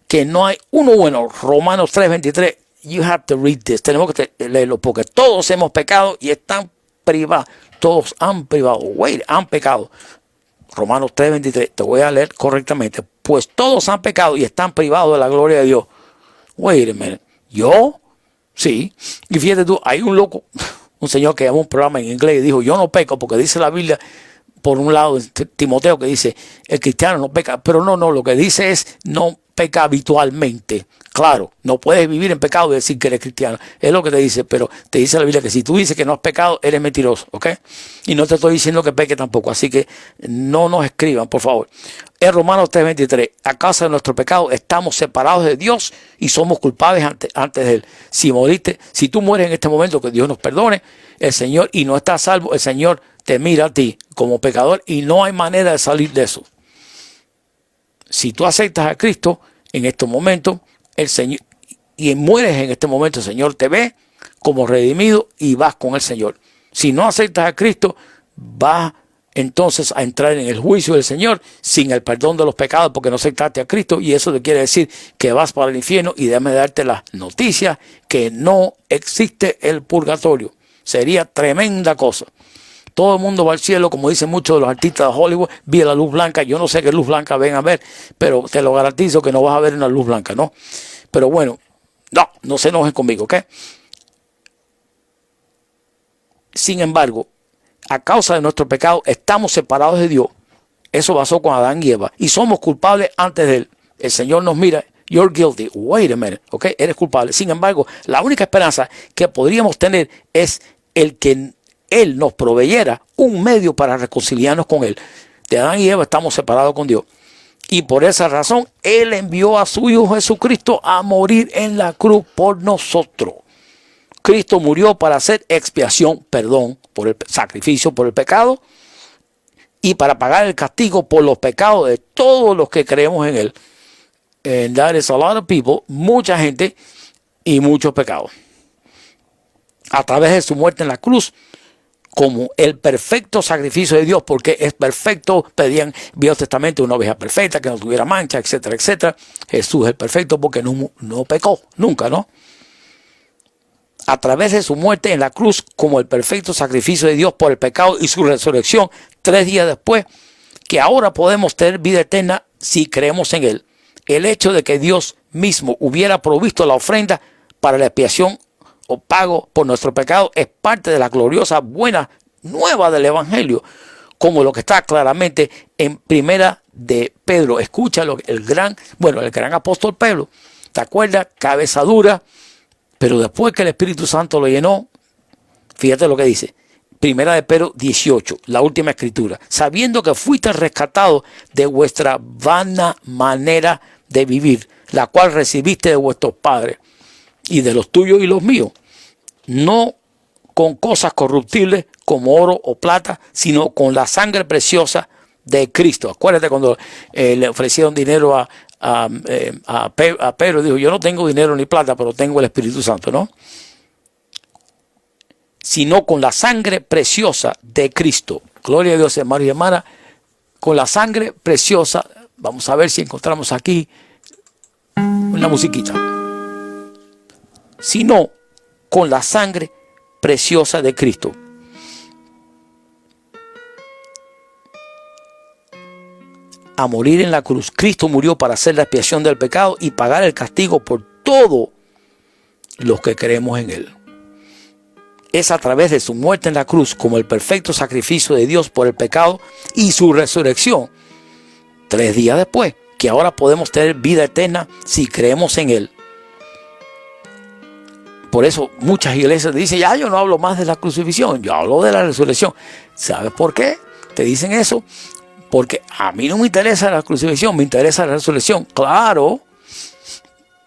que no hay uno bueno. Romanos 3:23, you have to read this. Tenemos que leerlo porque todos hemos pecado y están privados. Todos han pecado. Romanos 3:23, te voy a leer correctamente. Pues todos han pecado y están privados de la gloria de Dios. Wait a minute. ¿Yo? Sí. Y fíjate tú, hay un loco, un señor que llamó un programa en inglés y dijo, yo no peco porque dice la Biblia, por un lado Timoteo que dice, el cristiano no peca, pero no, lo que dice es no peca habitualmente. Claro, no puedes vivir en pecado y decir que eres cristiano. Es lo que te dice, pero te dice la Biblia que si tú dices que no has pecado, eres mentiroso, ¿ok? Y no te estoy diciendo que peque tampoco, así que no nos escriban, por favor. En Romanos 3:23, a causa de nuestro pecado estamos separados de Dios y somos culpables antes de Él. Si tú mueres en este momento, que Dios nos perdone, el Señor, y no estás salvo, el Señor te mira a ti como pecador y no hay manera de salir de eso. Si tú aceptas a Cristo en estos momentos, el Señor, y mueres en este momento, el Señor te ve como redimido y vas con el Señor. Si no aceptas a Cristo, vas entonces a entrar en el juicio del Señor sin el perdón de los pecados porque no aceptaste a Cristo, y eso te quiere decir que vas para el infierno. Y déjame darte la noticia que no existe el purgatorio. Sería tremenda cosa. Todo el mundo va al cielo, como dicen muchos de los artistas de Hollywood, vi la luz blanca. Yo no sé qué luz blanca ven a ver, pero te lo garantizo que no vas a ver una luz blanca, ¿no? Pero bueno, no se enojen conmigo, ¿ok? Sin embargo, a causa de nuestro pecado, estamos separados de Dios. Eso pasó con Adán y Eva. Y somos culpables antes de Él. El Señor nos mira, you're guilty. Wait a minute, ¿ok? Eres culpable. Sin embargo, la única esperanza que podríamos tener es el que Él nos proveyera un medio para reconciliarnos con Él. De Adán y Eva estamos separados con Dios. Y por esa razón, Él envió a su Hijo Jesucristo a morir en la cruz por nosotros. Cristo murió para hacer expiación, perdón, por el sacrificio por el pecado y para pagar el castigo por los pecados de todos los que creemos en Él. And that is a lot of people, mucha gente y muchos pecados. A través de su muerte en la cruz, como el perfecto sacrificio de Dios, porque es perfecto, pedían en el Viejo Testamento una oveja perfecta, que no tuviera mancha, etcétera, etcétera. Jesús es el perfecto porque no pecó, nunca, ¿no? A través de su muerte en la cruz, como el perfecto sacrificio de Dios por el pecado, y su resurrección 3 días después, que ahora podemos tener vida eterna si creemos en Él. El hecho de que Dios mismo hubiera provisto la ofrenda para la expiación o pago por nuestro pecado es parte de la gloriosa buena nueva del Evangelio, como lo que está claramente en Primera de Pedro. Escúchalo, el gran apóstol Pedro, ¿te acuerdas? Cabeza dura, pero después que el Espíritu Santo lo llenó, fíjate lo que dice, Primera de Pedro 18, la última escritura, sabiendo que fuiste rescatados de vuestra vana manera de vivir, la cual recibiste de vuestros padres, y de los tuyos y los míos, no con cosas corruptibles como oro o plata, sino con la sangre preciosa de Cristo. Acuérdate cuando le ofrecieron dinero a Pedro, dijo, yo no tengo dinero ni plata, pero tengo el Espíritu Santo, ¿no? Sino con la sangre preciosa de Cristo. Gloria a Dios, hermanos y hermanas, con la sangre preciosa. Vamos a ver si encontramos aquí una musiquita. Sino con la sangre preciosa de Cristo. A morir en la cruz, Cristo murió para hacer la expiación del pecado y pagar el castigo por todos los que creemos en Él. Es a través de su muerte en la cruz, como el perfecto sacrificio de Dios por el pecado, y su resurrección 3 días después, que ahora podemos tener vida eterna si creemos en Él. Por eso muchas iglesias dicen, ya yo no hablo más de la crucifixión, yo hablo de la resurrección. ¿Sabes por qué te dicen eso? Porque a mí no me interesa la crucifixión, me interesa la resurrección. Claro,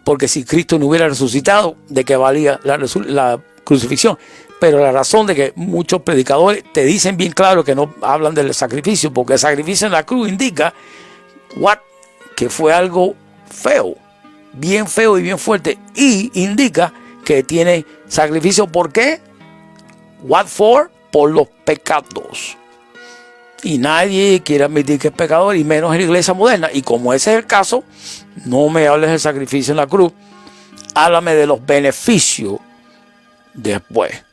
porque si Cristo no hubiera resucitado, ¿de qué valía la crucifixión? Pero la razón de que muchos predicadores te dicen bien claro que no hablan del sacrificio, porque el sacrificio en la cruz indica que fue algo feo, bien feo y bien fuerte, y indica que tiene sacrificio. ¿Por qué? What for? Por los pecados. Y nadie quiere admitir que es pecador, y menos en la iglesia moderna. Y como ese es el caso, no me hables del sacrificio en la cruz, háblame de los beneficios después.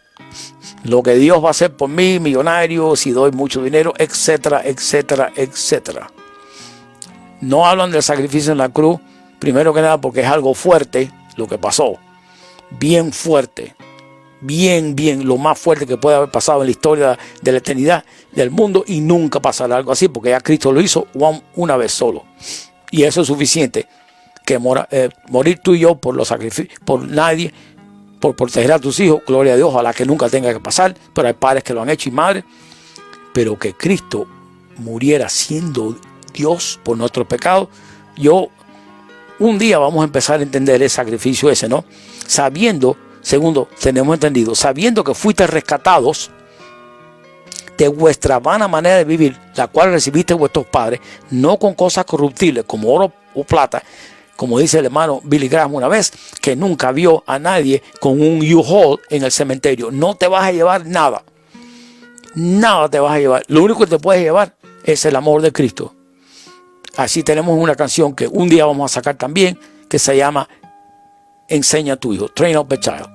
Lo que Dios va a hacer por mí, millonario, si doy mucho dinero, etcétera, etcétera, etcétera. No hablan del sacrificio en la cruz, primero que nada porque es algo fuerte lo que pasó. Bien fuerte. bien, lo más fuerte que puede haber pasado en la historia de la eternidad del mundo, y nunca pasará algo así, porque ya Cristo lo hizo una vez solo. Y eso es suficiente, que morir tú y yo por los sacrificios, por nadie, por proteger a tus hijos, gloria a Dios, ojalá que nunca tenga que pasar, pero hay padres que lo han hecho y madres, pero que Cristo muriera siendo Dios por nuestros pecados. Un día vamos a empezar a entender el sacrificio ese, ¿no? Sabiendo, segundo, tenemos entendido, sabiendo que fuiste rescatados de vuestra vana manera de vivir, la cual recibiste de vuestros padres, no con cosas corruptibles como oro o plata, como dice el hermano Billy Graham una vez, que nunca vio a nadie con un U-Haul en el cementerio. No te vas a llevar nada. Nada te vas a llevar. Lo único que te puedes llevar es el amor de Cristo. Así tenemos una canción que un día vamos a sacar también, que se llama Enseña a tu hijo, Train up a child.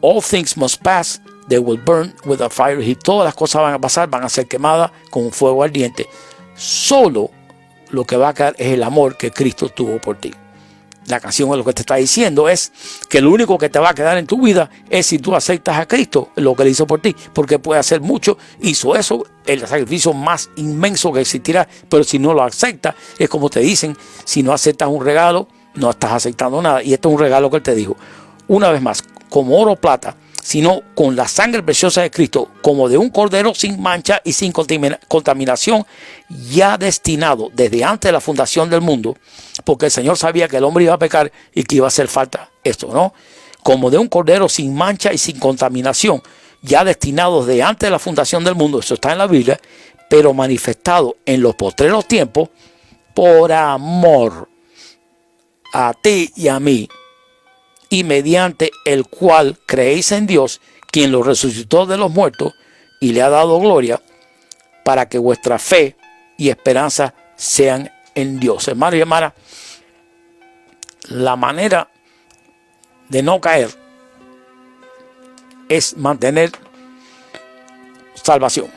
All things must pass, they will burn with a fire heat. Todas las cosas van a pasar, van a ser quemadas con un fuego ardiente. Solo lo que va a quedar es el amor que Cristo tuvo por ti. La canción lo que te está diciendo es que lo único que te va a quedar en tu vida es si tú aceptas a Cristo, lo que Él hizo por ti, porque puede hacer mucho, hizo eso, el sacrificio más inmenso que existirá, pero si no lo aceptas, es como te dicen, si no aceptas un regalo, no estás aceptando nada, y esto es un regalo que Él te dijo. Una vez más, como oro o plata, sino con la sangre preciosa de Cristo, como de un cordero sin mancha y sin contaminación, ya destinado desde antes de la fundación del mundo, porque el Señor sabía que el hombre iba a pecar y que iba a hacer falta esto, ¿no? Como de un cordero sin mancha y sin contaminación, ya destinado desde antes de la fundación del mundo, eso está en la Biblia, pero manifestado en los postreros tiempos por amor a ti y a mí, y mediante el cual creéis en Dios, quien lo resucitó de los muertos y le ha dado gloria, para que vuestra fe y esperanza sean en Dios. Hermano y hermana, la manera de no caer es mantener salvación,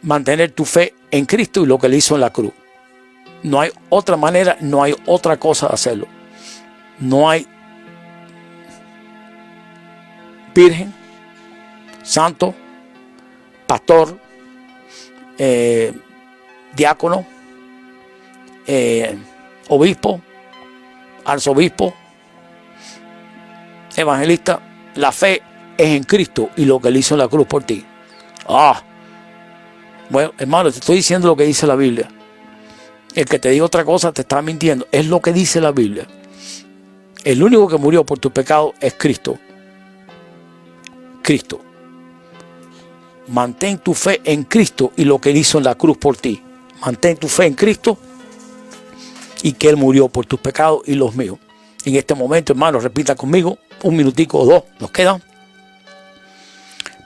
mantener tu fe en Cristo y lo que Él hizo en la cruz. No hay otra manera, no hay otra cosa de hacerlo. No hay virgen, santo, pastor, diácono, obispo, arzobispo, evangelista. La fe es en Cristo y lo que Él hizo en la cruz por ti. Bueno, hermano, te estoy diciendo lo que dice la Biblia. El que te diga otra cosa te está mintiendo. Es lo que dice la Biblia. El único que murió por tu pecado es Cristo. Cristo. Mantén tu fe en Cristo y lo que Él hizo en la cruz por ti. Mantén tu fe en Cristo y que Él murió por tus pecados y los míos. En este momento, hermano, repita conmigo, un minutico o dos nos quedan.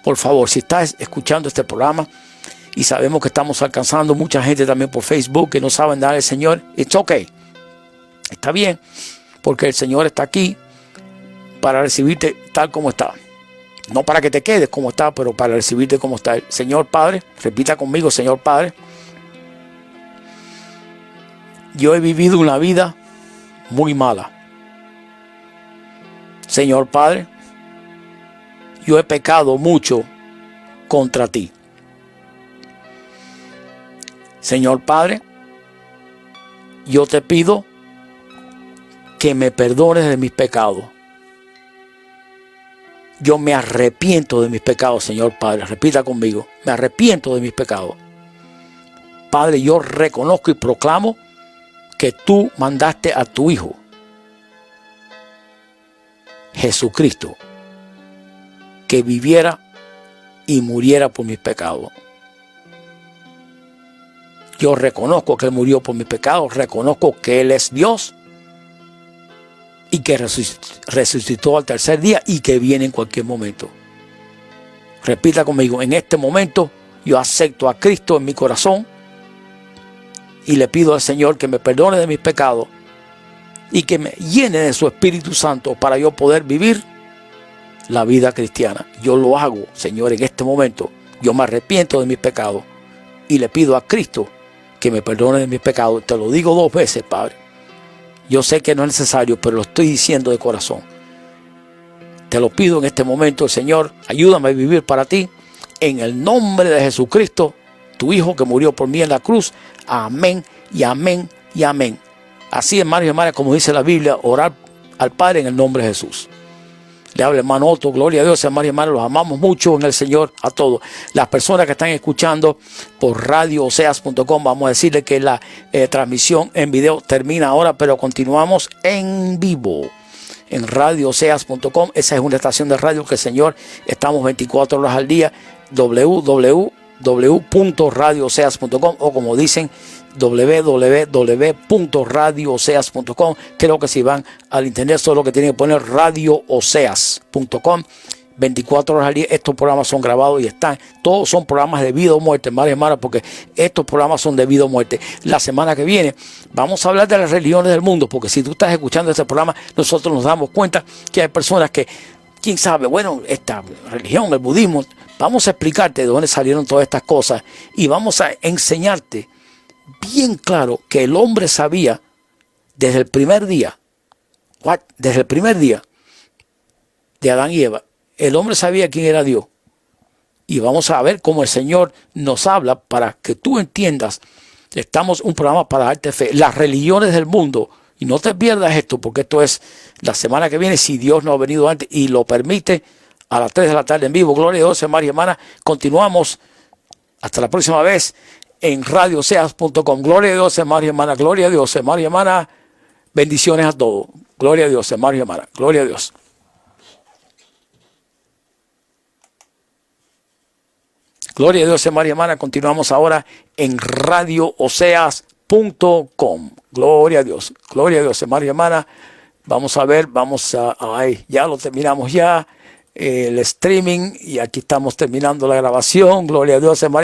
Por favor, si estás escuchando este programa y sabemos que estamos alcanzando mucha gente también por Facebook que no saben dar al Señor, it's okay. Está bien, porque el Señor está aquí para recibirte tal como está. No para que te quedes como está, pero para recibirte como está. Señor Padre, repita conmigo, Señor Padre, yo he vivido una vida muy mala. Señor Padre, yo he pecado mucho contra ti. Señor Padre, yo te pido que me perdones de mis pecados. Yo me arrepiento de mis pecados, Señor Padre. Repita conmigo, me arrepiento de mis pecados. Padre, yo reconozco y proclamo que tú mandaste a tu Hijo, Jesucristo, que viviera y muriera por mis pecados. Yo reconozco que Él murió por mis pecados, reconozco que Él es Dios y que resucitó al tercer día y que viene en cualquier momento. Repita conmigo, en este momento yo acepto a Cristo en mi corazón y le pido al Señor que me perdone de mis pecados y que me llene de su Espíritu Santo para yo poder vivir la vida cristiana. Yo lo hago, Señor, en este momento. Yo me arrepiento de mis pecados y le pido a Cristo que me perdone de mis pecados. Te lo digo 2 veces, Padre. Yo sé que no es necesario, pero lo estoy diciendo de corazón. Te lo pido en este momento, Señor, ayúdame a vivir para ti. En el nombre de Jesucristo, tu Hijo que murió por mí en la cruz. Amén y amén y amén. Así, hermanos y hermanas, como dice la Biblia, orar al Padre en el nombre de Jesús. Le habla hermano Otto, gloria a Dios, hermanos y hermanas, los amamos mucho en el Señor a todos. Las personas que están escuchando por radiooseas.com, vamos a decirle que la transmisión en video termina ahora, pero continuamos en vivo en radiooseas.com. Esa es una estación de radio que, Señor, estamos 24 horas al día, www.radiooseas.com, o como dicen, www.radiooseas.com. Creo que si van al internet solo que tienen que poner radiooseas.com. 24 horas al día. Estos programas son grabados y están, todos son programas de vida o muerte, hermanos y hermanas, porque estos programas son de vida o muerte. La semana que viene vamos a hablar de las religiones del mundo, porque si tú estás escuchando este programa, nosotros nos damos cuenta que hay personas que, quién sabe, bueno, esta religión, el budismo, vamos a explicarte de dónde salieron todas estas cosas y vamos a enseñarte bien claro que el hombre sabía desde el primer día, desde el primer día de Adán y Eva, el hombre sabía quién era Dios. Y vamos a ver cómo el Señor nos habla para que tú entiendas. Estamos un programa para darte fe. Las religiones del mundo. Y no te pierdas esto, porque esto es la semana que viene, si Dios no ha venido antes y lo permite, a las 3 de la tarde en vivo. Gloria a Dios, hermanos y hermanas. Continuamos hasta la próxima vez en radiooseas.com. Gloria a Dios, hermanos y hermanas. Gloria a Dios, hermanos y hermanas. Bendiciones a todos. Gloria a Dios, hermanos y hermanas. Gloria a Dios. Gloria a Dios, hermanos y hermanas. Continuamos ahora en radiooseas.com. Gloria a Dios, hermanos y hermanas. Vamos a ver, ya lo terminamos ya, el streaming, y aquí estamos terminando la grabación. Gloria a Dios, hermanos.